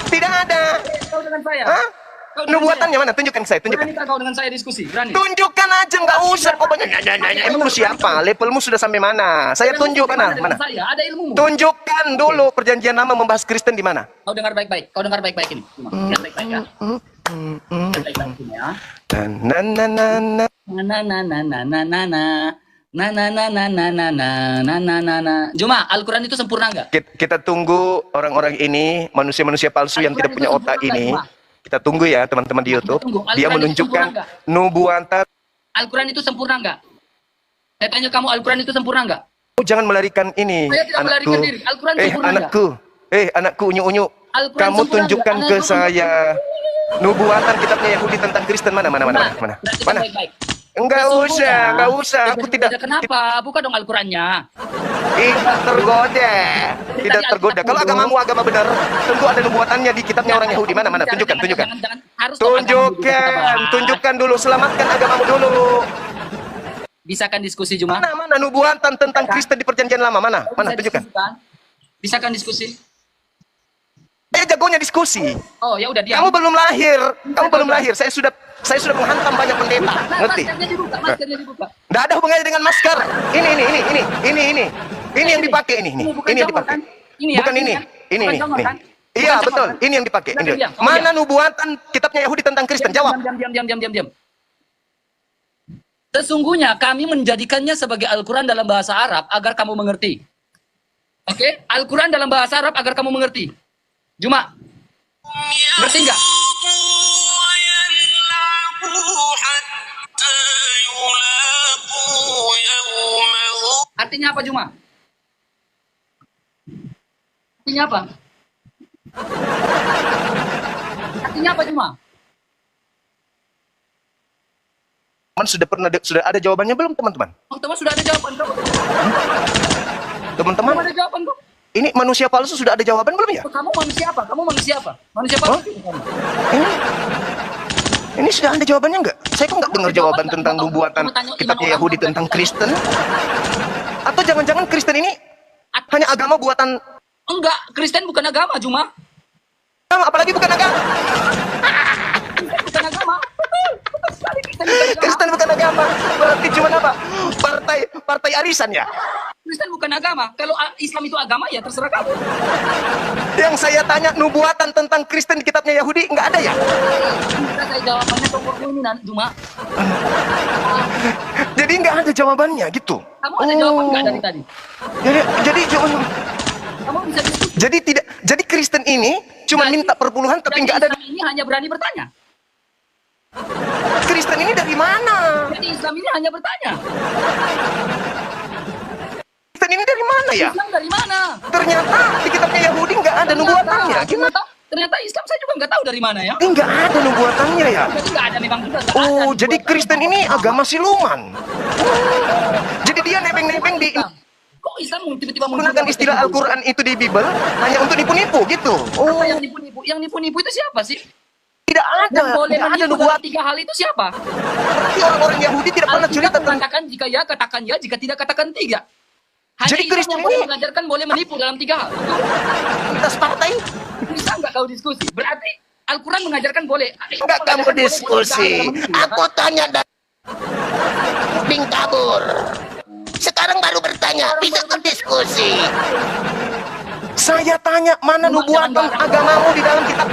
[SPEAKER 3] Tidak ada.
[SPEAKER 4] Kau dengan saya.
[SPEAKER 3] Hah?
[SPEAKER 4] Kau dengan
[SPEAKER 3] Nubuatannya mana? Tunjukkan saya,
[SPEAKER 4] saya.
[SPEAKER 3] tunjukkan.
[SPEAKER 4] Berani tak kau dengan saya diskusi? Berani.
[SPEAKER 3] Tunjukkan aja, nggak usah. Kau banyak nanya. Emang lu siapa? Levelmu sudah sampai mana? Saya tunjukkan
[SPEAKER 4] Dengan
[SPEAKER 3] mana?
[SPEAKER 4] saya. Ada ilmumu.
[SPEAKER 3] Tunjukkan dulu perjanjian lama membahas Kristen di mana?
[SPEAKER 4] Kau dengar baik-baik. Kau dengar baik-baik ini. Cuma. Lihat baik-baik ya. Lihat baik-baik ini ya.
[SPEAKER 3] Na na na na.
[SPEAKER 4] Na na na na na na na. Na na na na na na na na na na na. Juma, Al-Quran itu sempurna nggak?
[SPEAKER 3] Kita tunggu orang-orang ini, manusia-manusia palsu yang tidak punya otak ini. Kita tunggu ya teman-teman di YouTube. Dia menunjukkan nubuatan.
[SPEAKER 4] Al-Quran itu sempurna nggak? Saya tanya kamu, Al-Quran itu sempurna nggak?
[SPEAKER 3] Jangan melarikan ini,
[SPEAKER 4] Saya tidak
[SPEAKER 3] anakku.
[SPEAKER 4] melarikan diri. Al-Quran sempurna
[SPEAKER 3] Anakku unyu-unyu.
[SPEAKER 4] Al-Quran
[SPEAKER 3] Kamu
[SPEAKER 4] sempurna
[SPEAKER 3] tunjukkan
[SPEAKER 4] nggak?
[SPEAKER 3] ke saya nubuatan kitabnya Yahudi tentang Kristen mana?
[SPEAKER 4] Berarti
[SPEAKER 3] Mana?
[SPEAKER 4] baik-baik.
[SPEAKER 3] Enggak
[SPEAKER 4] Sesungguhnya,
[SPEAKER 3] usah. Aku tidak
[SPEAKER 4] Kenapa? Buka dong Al-Qurannya.
[SPEAKER 3] tergoda. Tidak tergoda. Kalau agamamu agama benar, tentu ada nubuatannya di kitabnya orang Yahudi. Mana? Tunjukkan.
[SPEAKER 4] Jangan, harus dong agamamu dulu kita bahas.
[SPEAKER 3] Tunjukkan dulu. Selamatkan agamamu dulu.
[SPEAKER 4] Bisakan diskusi Juma?
[SPEAKER 3] Mana nubuatan tentang Kristen di perjanjian lama? Mana?
[SPEAKER 4] Bisa
[SPEAKER 3] Tunjukkan.
[SPEAKER 4] diskusi, kan? Bisakan diskusi?
[SPEAKER 3] Jagonya diskusi.
[SPEAKER 4] Oh, ya udah diam.
[SPEAKER 3] Kamu belum lahir. Saya sudah menghantam banyak pendeta. Ngerti?
[SPEAKER 4] Maskernya dibuka.
[SPEAKER 3] Nggak ada hubungannya dengan masker. Ini yang dipakai ini.
[SPEAKER 4] bukan
[SPEAKER 3] Ini yang
[SPEAKER 4] jonggot,
[SPEAKER 3] dipakai.
[SPEAKER 4] kan? Ini ya,
[SPEAKER 3] Bukan
[SPEAKER 4] ini
[SPEAKER 3] ini.
[SPEAKER 4] kan?
[SPEAKER 3] Ini
[SPEAKER 4] Bukan
[SPEAKER 3] nih.
[SPEAKER 4] jonggot, kan?
[SPEAKER 3] Iya,
[SPEAKER 4] Bukan
[SPEAKER 3] betul.
[SPEAKER 4] jonggot, kan?
[SPEAKER 3] Ini yang dipakai.
[SPEAKER 4] Udah,
[SPEAKER 3] Ini.
[SPEAKER 4] diam. Kamu
[SPEAKER 3] Mana
[SPEAKER 4] diam.
[SPEAKER 3] nubuatan kitabnya Yahudi tentang Kristen? Jawab.
[SPEAKER 4] Diam. Sesungguhnya kami menjadikannya sebagai Al-Quran dalam bahasa Arab agar kamu mengerti. Oke? Al-Quran dalam bahasa Arab agar kamu mengerti. Juma. Ngerti nggak? Artinya apa Juma? Artinya apa? Artinya apa Juma?
[SPEAKER 3] Sudah ada jawabannya belum teman-teman?
[SPEAKER 4] Teman-teman sudah ada jawaban kok.
[SPEAKER 3] Teman-teman,
[SPEAKER 4] Belum ada jawaban kok.
[SPEAKER 3] ini manusia palsu sudah ada jawaban belum ya?
[SPEAKER 4] Kamu manusia apa? Kamu manusia apa? Manusia apa?
[SPEAKER 3] Ini sudah ada jawabannya nggak? Saya kok nggak dengar jawaban tentang nubuatan kitabnya Yahudi tentang Kristen. Atau jangan-jangan Kristen ini hanya agama buatan?
[SPEAKER 4] Enggak, Kristen bukan agama, Juma.
[SPEAKER 3] Apalagi bukan agama.
[SPEAKER 4] Bukan agama. Betul sekali,
[SPEAKER 3] Kristen bukan agama. Berarti cuma apa? Partai arisan ya?
[SPEAKER 4] Kristen bukan agama. Kalau Islam itu agama ya terserah kamu.
[SPEAKER 3] Yang saya tanya nubuatan tentang Kristen di kitabnya Yahudi nggak ada ya?
[SPEAKER 4] Bisa saya jawabannya pokoknya ini Juma.
[SPEAKER 3] Jadi nggak ada jawabannya gitu.
[SPEAKER 4] Kamu ada jawaban nggak dari tadi?
[SPEAKER 3] Jadi
[SPEAKER 4] Kamu bisa diskusi.
[SPEAKER 3] jadi Kristen ini cuma minta perpuluhan tapi nggak ada.
[SPEAKER 4] Islam ini hanya berani bertanya.
[SPEAKER 3] Kristen ini dari mana?
[SPEAKER 4] Jadi Islam ini hanya bertanya.
[SPEAKER 3] Kristen Kristen ini dari mana ya?
[SPEAKER 4] Islam dari mana?
[SPEAKER 3] Ternyata di kitabnya Yahudi nggak ada nubuatannya. Gimana?
[SPEAKER 4] Ternyata Islam saya juga nggak tahu dari mana ya.
[SPEAKER 3] Nggak ada nubuatannya ya?
[SPEAKER 4] Jadi nggak ada memang juga. Nggak
[SPEAKER 3] Oh,
[SPEAKER 4] ada
[SPEAKER 3] jadi
[SPEAKER 4] nubuatan.
[SPEAKER 3] Kristen ini agama siluman. Jadi dia nebeng-nebeng di
[SPEAKER 4] Kok Islam tiba-tiba muncul
[SPEAKER 3] gunakan
[SPEAKER 4] dalam
[SPEAKER 3] istilah
[SPEAKER 4] teks
[SPEAKER 3] Al-Quran itu di Bible hanya untuk nipu-nipu gitu.
[SPEAKER 4] Apa
[SPEAKER 3] Oh,
[SPEAKER 4] yang nipu-nipu? Yang nipu-nipu itu siapa sih?
[SPEAKER 3] tidak
[SPEAKER 4] Yang
[SPEAKER 3] ada.
[SPEAKER 4] boleh
[SPEAKER 3] Tidak ada
[SPEAKER 4] menipu
[SPEAKER 3] nubuat.
[SPEAKER 4] dalam 3 hal itu siapa?
[SPEAKER 3] Berarti orang-orang Yahudi tidak pernah
[SPEAKER 4] Alkitab
[SPEAKER 3] cerita tentang
[SPEAKER 4] mengatakan jika ya, katakan ya, jika tidak, katakan tidak. Hanya
[SPEAKER 3] Jadi
[SPEAKER 4] Islam
[SPEAKER 3] Kristen
[SPEAKER 4] yang boleh
[SPEAKER 3] ini-
[SPEAKER 4] mengajarkan boleh menipu dalam 3 hal.
[SPEAKER 3] lintas partai.
[SPEAKER 4] Bisa nggak kau diskusi? Berarti Al-Quran mengajarkan boleh.
[SPEAKER 3] Enggak kamu diskusi. Aku tanya dan Bing kabur. Sekarang baru bertanya, bisa kau diskusi. Saya tanya mana nubuatan agamamu di dalam kitab?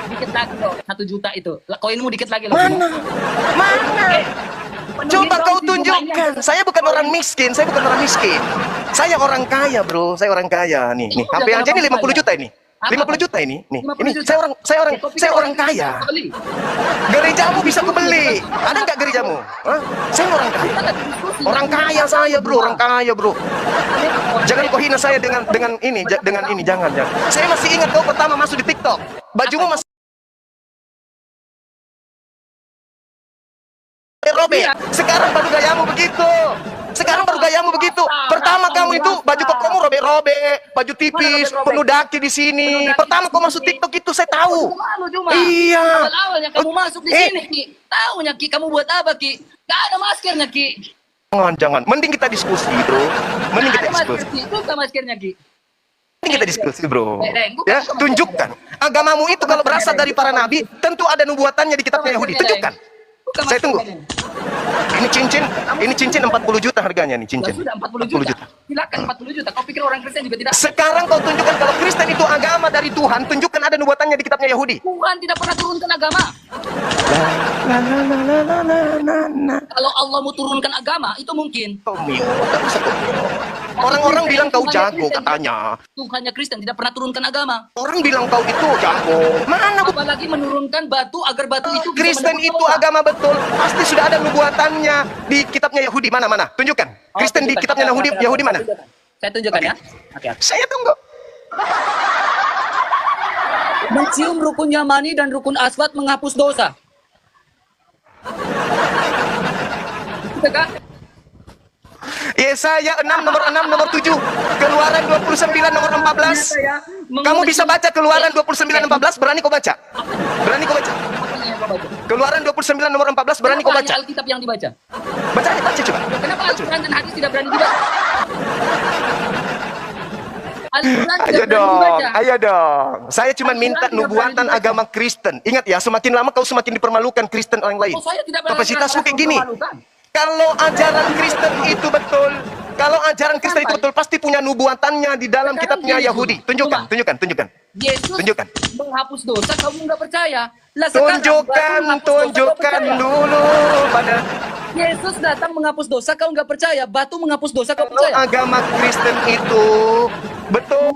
[SPEAKER 4] Dikit lagi loh, 1 juta itu. Koinmu dikit lagi loh.
[SPEAKER 3] Mana? Mana?
[SPEAKER 4] Penuhi
[SPEAKER 3] Coba
[SPEAKER 4] dong
[SPEAKER 3] kau
[SPEAKER 4] si
[SPEAKER 3] tunjukkan.
[SPEAKER 4] jumlahnya.
[SPEAKER 3] Saya bukan orang miskin. Saya bukan orang miskin. Saya orang kaya, bro. Saya orang kaya nih. Nih,
[SPEAKER 4] Udah,
[SPEAKER 3] HP aja
[SPEAKER 4] kalau
[SPEAKER 3] ini
[SPEAKER 4] kamu
[SPEAKER 3] 50
[SPEAKER 4] kaya.
[SPEAKER 3] juta ini.
[SPEAKER 4] Apa?
[SPEAKER 3] 50 juta ini. Nih,
[SPEAKER 4] 50
[SPEAKER 3] ini
[SPEAKER 4] juta.
[SPEAKER 3] saya orang kaya.
[SPEAKER 4] Beli.
[SPEAKER 3] Gerejamu bisa kebeli. Ada nggak gerejamu? Hah? Saya orang kaya.
[SPEAKER 4] Kita lagi diskusi.
[SPEAKER 3] Orang kaya saya, bro. Orang kaya, bro. Jangan kau hina saya dengan ini, jangan. Saya masih ingat kau pertama masuk di TikTok. Bajumu masih robek. Sekarang baru gayamu begitu. Pertama kamu itu baju kokomu robek-robek, baju tipis, penuh daki di sini. Pertama kau masuk TikTok itu saya tahu.
[SPEAKER 4] Malu cuma.
[SPEAKER 3] Iya.
[SPEAKER 4] Awal-awalnya kamu masuk di sini, Ki. Tahunya, Ki, kamu buat apa, Ki? Gak ada maskernya, Ki.
[SPEAKER 3] Jangan. Mending kita diskusi, bro. Mending
[SPEAKER 4] Gak
[SPEAKER 3] kita
[SPEAKER 4] ada masker,
[SPEAKER 3] diskusi.
[SPEAKER 4] Ki. Buka maskernya, Ki.
[SPEAKER 3] Mending kita diskusi, bro.
[SPEAKER 4] Bukan,
[SPEAKER 3] Ya,
[SPEAKER 4] bukan.
[SPEAKER 3] tunjukkan. Agamamu itu kalau berasal dari para nabi, tentu ada nubuatannya di kitabnya Yahudi. Tunjukkan.
[SPEAKER 4] Buka
[SPEAKER 3] Saya tunggu.
[SPEAKER 4] maskernya.
[SPEAKER 3] Ini cincin 40 juta harganya nih
[SPEAKER 4] Ya
[SPEAKER 3] cincin.
[SPEAKER 4] sudah 40 juta. Silakan 40 juta. Kau pikir orang Kristen juga tidak?
[SPEAKER 3] Sekarang kau tunjukkan kalau Kristen itu agama dari Tuhan, tunjukkan ada nubuatannya di kitabnya Yahudi.
[SPEAKER 4] Tuhan tidak pernah turunkan agama. Kalau Allah mau turunkan agama, itu mungkin.
[SPEAKER 3] Kau mute, tak usah kau mute. Orang-orang bilang kau jago katanya.
[SPEAKER 4] Tuhannya Kristen tidak pernah turunkan agama.
[SPEAKER 3] Orang bilang kau itu jago. Mana bu?
[SPEAKER 4] Apalagi menurunkan batu agar batu itu bisa
[SPEAKER 3] Kristen
[SPEAKER 4] menembus
[SPEAKER 3] itu
[SPEAKER 4] Taurat.
[SPEAKER 3] agama betul. Pasti sudah ada nubuatannya di kitabnya Yahudi. Mana? Tunjukkan.
[SPEAKER 4] Oh,
[SPEAKER 3] Kristen di
[SPEAKER 4] tunjukkan.
[SPEAKER 3] kitabnya Yahudi mana?
[SPEAKER 4] Saya tunjukkan ya. Oke.
[SPEAKER 3] Saya tunggu.
[SPEAKER 4] Mencium rukun Yamani dan rukun Aswad menghapus dosa. Gitu kan?
[SPEAKER 3] Yesaya 6 nomor 6 nomor 7. Keluaran 29 nomor 14. Kamu bisa baca Keluaran 29 14, berani kau baca? Berani kau baca?
[SPEAKER 4] Apanya yang kau baca?
[SPEAKER 3] Keluaran 29 nomor 14, berani kau
[SPEAKER 4] Kenapa
[SPEAKER 3] baca?
[SPEAKER 4] hanya Alkitab yang dibaca?
[SPEAKER 3] Baca coba.
[SPEAKER 4] Kenapa Al-Quran dan hadis tidak berani dibaca? Al-Quran
[SPEAKER 3] Ayo
[SPEAKER 4] tidak berani
[SPEAKER 3] dong,
[SPEAKER 4] dibaca.
[SPEAKER 3] ayo dong. Saya cuma minta
[SPEAKER 4] Al-Quran tidak
[SPEAKER 3] nubuatan
[SPEAKER 4] berani dibaca.
[SPEAKER 3] agama Kristen. Ingat ya, semakin lama kau semakin dipermalukan Kristen orang lain.
[SPEAKER 4] Oh, saya tidak pernah
[SPEAKER 3] Kapasitasmu
[SPEAKER 4] merasa
[SPEAKER 3] kayak gini.
[SPEAKER 4] mempermalukan.
[SPEAKER 3] Kalau ajaran Kristen itu betul, kalau ajaran Kristen itu betul, pasti punya nubuatannya di dalam
[SPEAKER 4] Sekarang
[SPEAKER 3] kitabnya
[SPEAKER 4] gini,
[SPEAKER 3] Yahudi.
[SPEAKER 4] Cuma.
[SPEAKER 3] Tunjukkan.
[SPEAKER 4] Yesus
[SPEAKER 3] Tunjukkan.
[SPEAKER 4] menghapus dosa, kamu nggak percaya. Lah sekarang batu
[SPEAKER 3] Tunjukkan
[SPEAKER 4] menghapus dosa, kau percaya.
[SPEAKER 3] dulu pada
[SPEAKER 4] Yesus datang menghapus dosa, kau nggak percaya. Batu menghapus dosa, kau
[SPEAKER 3] kalau
[SPEAKER 4] percaya.
[SPEAKER 3] agama Kristen itu betul.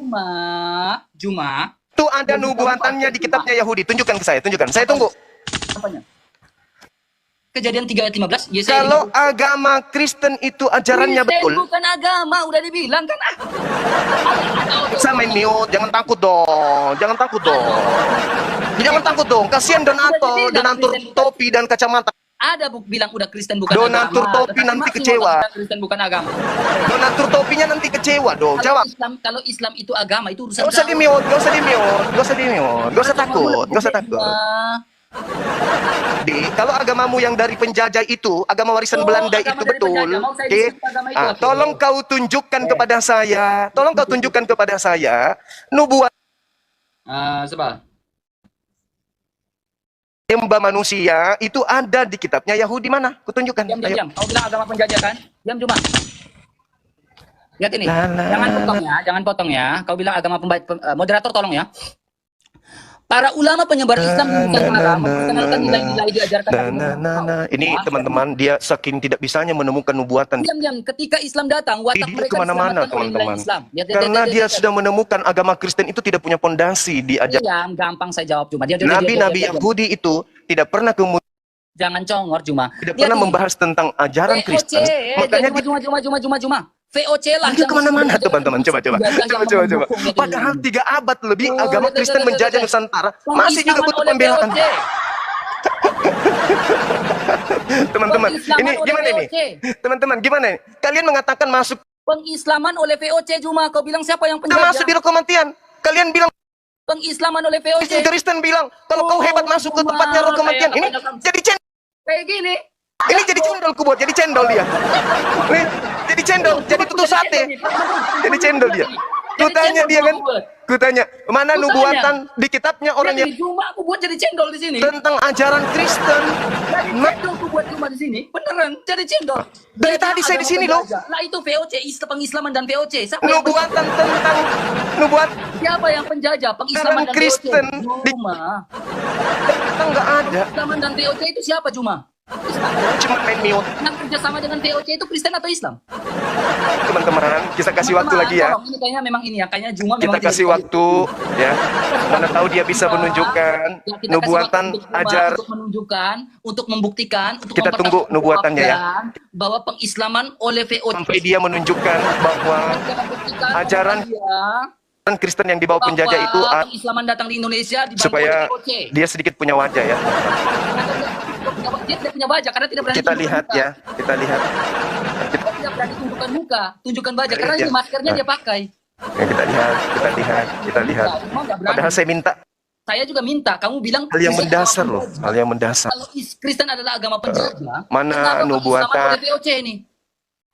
[SPEAKER 4] Juma,
[SPEAKER 3] Itu ada nubuatannya di kitabnya Yahudi. Tunjukkan ke saya, tunjukkan. Saya tunggu.
[SPEAKER 4] apanya? Kejadian 3 ayat 15. Yesaya
[SPEAKER 3] Kalau agama Kristen itu ajarannya
[SPEAKER 4] Kristen
[SPEAKER 3] betul.
[SPEAKER 4] bukan agama, udah dibilang kan.
[SPEAKER 3] Saya main mute, jangan takut dong. Jangan takut dong. Kasihan donatur topi dan kacamata.
[SPEAKER 4] Ada bilang udah Kristen bukan
[SPEAKER 3] Donatur
[SPEAKER 4] agama.
[SPEAKER 3] topi
[SPEAKER 4] Tetapi
[SPEAKER 3] nanti
[SPEAKER 4] masih
[SPEAKER 3] kecewa.
[SPEAKER 4] mengatakan Kristen bukan agama.
[SPEAKER 3] Donatur topinya nanti kecewa dong.
[SPEAKER 4] Kalau
[SPEAKER 3] Jawab.
[SPEAKER 4] Kalau Islam itu agama, itu urusan
[SPEAKER 3] Gak usah
[SPEAKER 4] jauh.
[SPEAKER 3] di-mute, gak usah takut. Kalau agamamu yang dari penjajah itu, agama warisan
[SPEAKER 4] Oh,
[SPEAKER 3] Belanda
[SPEAKER 4] agama
[SPEAKER 3] itu
[SPEAKER 4] dari
[SPEAKER 3] betul.
[SPEAKER 4] penjajah. Mau saya
[SPEAKER 3] Oke.
[SPEAKER 4] disebut agama itu apa?
[SPEAKER 3] Tolong kau tunjukkan kepada saya, nubuat
[SPEAKER 4] Sebab
[SPEAKER 3] menyembah manusia itu ada di kitabnya Yahudi mana? Kutunjukkan. Ayo.
[SPEAKER 4] diam. Kau bilang agama penjajah kan? Diam cuma. Lihat ini. Jangan potong ya. Kau bilang agama moderator tolong ya. Para ulama penyebar Islam di Nusantara memperkenalkan nilai-nilai diajarkan Nabi Muhammad.
[SPEAKER 3] Ini teman-teman, dia saking tidak bisanya menemukan nubuatan.
[SPEAKER 4] Diam. Ketika Islam datang, watak
[SPEAKER 3] Dia
[SPEAKER 4] mereka
[SPEAKER 3] kemana-mana,
[SPEAKER 4] diselamatkan oleh nilai
[SPEAKER 3] teman-teman.
[SPEAKER 4] Islam. Lihat.
[SPEAKER 3] Karena dia sudah menemukan agama Kristen itu tidak punya pondasi di ajaran.
[SPEAKER 4] Diam, gampang saya jawab cuma. Diam.
[SPEAKER 3] Nabi-nabi Yahudi itu tidak pernah kemudian
[SPEAKER 4] Jangan congor cuma.
[SPEAKER 3] tidak pernah membahas tentang ajaran Kristen. Makanya dia
[SPEAKER 4] Cuma. VOC lah
[SPEAKER 3] Dia
[SPEAKER 4] yang
[SPEAKER 3] kemana-mana
[SPEAKER 4] menjadi
[SPEAKER 3] teman-teman. Coba.
[SPEAKER 4] penjajah yang
[SPEAKER 3] Coba.
[SPEAKER 4] mendukung, ya,
[SPEAKER 3] Padahal 3 abad lebih agama Kristen menjajah Nusantara. Masih juga
[SPEAKER 4] Pengislaman
[SPEAKER 3] butuh
[SPEAKER 4] oleh
[SPEAKER 3] pembelaan.
[SPEAKER 4] VOC.
[SPEAKER 3] Teman-teman,
[SPEAKER 4] Pengislaman
[SPEAKER 3] ini
[SPEAKER 4] oleh
[SPEAKER 3] gimana nih?
[SPEAKER 4] VOC.
[SPEAKER 3] Teman-teman, gimana nih? Kalian mengatakan masuk
[SPEAKER 4] Pengislaman oleh VOC Juma. Kau bilang siapa yang
[SPEAKER 3] masuk
[SPEAKER 4] penjajah?
[SPEAKER 3] di Rokomantian. Kalian bilang
[SPEAKER 4] Pengislaman oleh VOC.
[SPEAKER 3] Kristen bilang kalau kau hebat masuk ke tempatnya Rokomantian. Ini jadi
[SPEAKER 4] Kayak gini.
[SPEAKER 3] ini jadi cendol kubur, jadi cendol dia. Nih, jadi cendol, jadi tutus sate. Jadi cendol dia. Kutanya dia kan, kutanya mana nubuatan di kitabnya orang yang
[SPEAKER 4] Jadi Juma aku buat jadi cendol di sini.
[SPEAKER 3] tentang ajaran Kristen.
[SPEAKER 4] Jadi cendol aku buat Juma di sini. Beneran jadi cendol.
[SPEAKER 3] Dari
[SPEAKER 4] Dia
[SPEAKER 3] tadi
[SPEAKER 4] bilang
[SPEAKER 3] saya di
[SPEAKER 4] agama
[SPEAKER 3] sini loh.
[SPEAKER 4] penjajah. Lah itu VOC, pengislaman dan VOC. Siapa yang
[SPEAKER 3] Nubuatan tentang nubuat
[SPEAKER 4] Siapa yang penjajah? Pengislaman dan
[SPEAKER 3] Kristen
[SPEAKER 4] VOC. Juma.
[SPEAKER 3] kita nggak ada.
[SPEAKER 4] Pengislaman dan VOC itu siapa Juma? Islam.
[SPEAKER 3] Cuma main mute.
[SPEAKER 4] Yang kerjasama dengan VOC itu Kristen atau Islam?
[SPEAKER 3] Teman-teman, kita kasih waktu
[SPEAKER 4] Teman-teman,
[SPEAKER 3] lagi ya.
[SPEAKER 4] tolong, ini kayaknya memang ini ya, kayaknya Juma
[SPEAKER 3] Kita
[SPEAKER 4] memang
[SPEAKER 3] kasih
[SPEAKER 4] tidak-
[SPEAKER 3] waktu ya. Mana tahu dia bisa menunjukkan
[SPEAKER 4] Ya, kita kasih
[SPEAKER 3] nubuatan
[SPEAKER 4] waktu untuk Juma
[SPEAKER 3] ajar.
[SPEAKER 4] untuk menunjukkan, untuk membuktikan, untuk
[SPEAKER 3] Kita tunggu
[SPEAKER 4] mempertanggungjawabkan
[SPEAKER 3] nubuatannya ya.
[SPEAKER 4] bahwa pengislaman oleh VOC
[SPEAKER 3] Sampai dia menunjukkan bahwa
[SPEAKER 4] Dia membuktikan
[SPEAKER 3] ajaran
[SPEAKER 4] dia
[SPEAKER 3] Kristen yang dibawa
[SPEAKER 4] bahwa
[SPEAKER 3] penjajah itu
[SPEAKER 4] pengislaman datang di Indonesia dibantu
[SPEAKER 3] supaya
[SPEAKER 4] oleh VOC.
[SPEAKER 3] dia sedikit punya wajah ya.
[SPEAKER 4] Dia tidak punya wajah karena tidak berani
[SPEAKER 3] Kita
[SPEAKER 4] tunjukkan
[SPEAKER 3] lihat
[SPEAKER 4] muka.
[SPEAKER 3] ya, kita lihat.
[SPEAKER 4] Dia tidak berani tunjukkan muka, tunjukkan wajah karena
[SPEAKER 3] Lihat ya.
[SPEAKER 4] ini maskernya dia pakai.
[SPEAKER 3] Ya, kita lihat.
[SPEAKER 4] Cuma nggak berani.
[SPEAKER 3] Padahal saya minta
[SPEAKER 4] Saya juga minta, kamu bilang
[SPEAKER 3] hal yang
[SPEAKER 4] Kristen
[SPEAKER 3] mendasar
[SPEAKER 4] agama
[SPEAKER 3] loh,
[SPEAKER 4] penjajah.
[SPEAKER 3] hal yang mendasar.
[SPEAKER 4] Kalau Kristen adalah agama penjajah,
[SPEAKER 3] mana
[SPEAKER 4] kenapa
[SPEAKER 3] nubuatan-
[SPEAKER 4] pengislaman oleh VOC ini?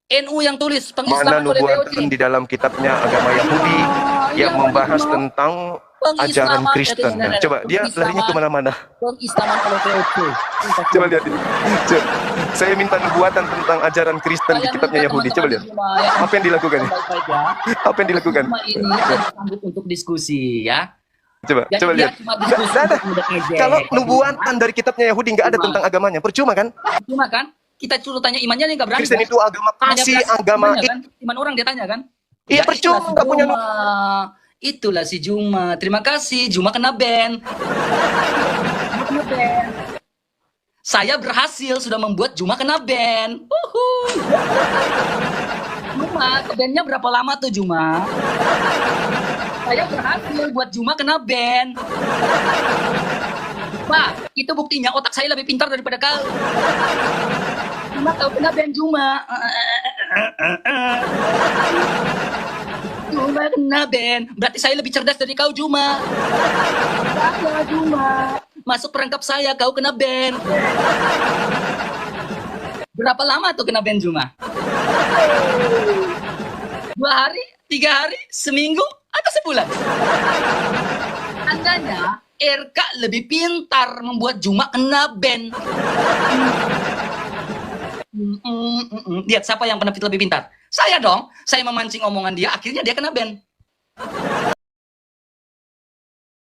[SPEAKER 4] NU yang tulis
[SPEAKER 3] Mana
[SPEAKER 4] pengislaman oleh VOC.
[SPEAKER 3] nubuatan di dalam kitabnya agama Yahudi yang
[SPEAKER 4] iya,
[SPEAKER 3] membahas
[SPEAKER 4] benar.
[SPEAKER 3] tentang
[SPEAKER 4] Pengislaman,
[SPEAKER 3] ajaran Kristen.
[SPEAKER 4] ya,
[SPEAKER 3] Nah, coba dia
[SPEAKER 4] pengislaman.
[SPEAKER 3] larinya kemana-mana.
[SPEAKER 4] Pengislaman oleh VOC.
[SPEAKER 3] Coba lihat ini. Coba. Saya minta nubuatan tentang ajaran Kristen di kitabnya Yahudi. Coba lihat. Apa yang dilakukan ini? Apa yang dilakukan?
[SPEAKER 4] Cuma ini tidak sanggup untuk diskusi ya.
[SPEAKER 3] Coba,
[SPEAKER 4] Jadi
[SPEAKER 3] coba
[SPEAKER 4] dia
[SPEAKER 3] lihat.
[SPEAKER 4] cuma diskusi
[SPEAKER 3] Nggak ada.
[SPEAKER 4] untuk mengejek.
[SPEAKER 3] Kalau nubuatan dari kitabnya Yahudi nggak ada
[SPEAKER 4] Cuma.
[SPEAKER 3] tentang agamanya, percuma kan?
[SPEAKER 4] Cuma kan kita suruh tanya imannya dia nggak berani.
[SPEAKER 3] Kristen
[SPEAKER 4] kan?
[SPEAKER 3] itu agama
[SPEAKER 4] Hanya
[SPEAKER 3] kasih,
[SPEAKER 4] berani
[SPEAKER 3] agama
[SPEAKER 4] imannya, kan? Iman orang dia tanya kan?
[SPEAKER 3] Iya,
[SPEAKER 4] Ya,
[SPEAKER 3] percuma,
[SPEAKER 4] itulah si
[SPEAKER 3] nggak punya
[SPEAKER 4] Juma. Itulah si Juma. Terima kasih. Juma kena ban. Juma kena ban. Saya berhasil sudah membuat Juma kena ban. Juma, ban-nya berapa lama tuh Juma? Saya berhasil buat Juma kena ban. Pak, itu buktinya otak saya lebih pintar daripada kau. Juma tahu kena ban Juma. Juma kena ban. Berarti saya lebih cerdas dari kau Juma. Saya Juma. Masuk perangkap saya kau kena ban. Berapa lama tuh kena ban Juma? 2 hari, 3 hari, seminggu, atau sebulan? Tandanya RK lebih pintar membuat Juma kena ban. Lihat siapa yang lebih pintar? Saya dong. Saya memancing omongan dia, akhirnya dia kena ban.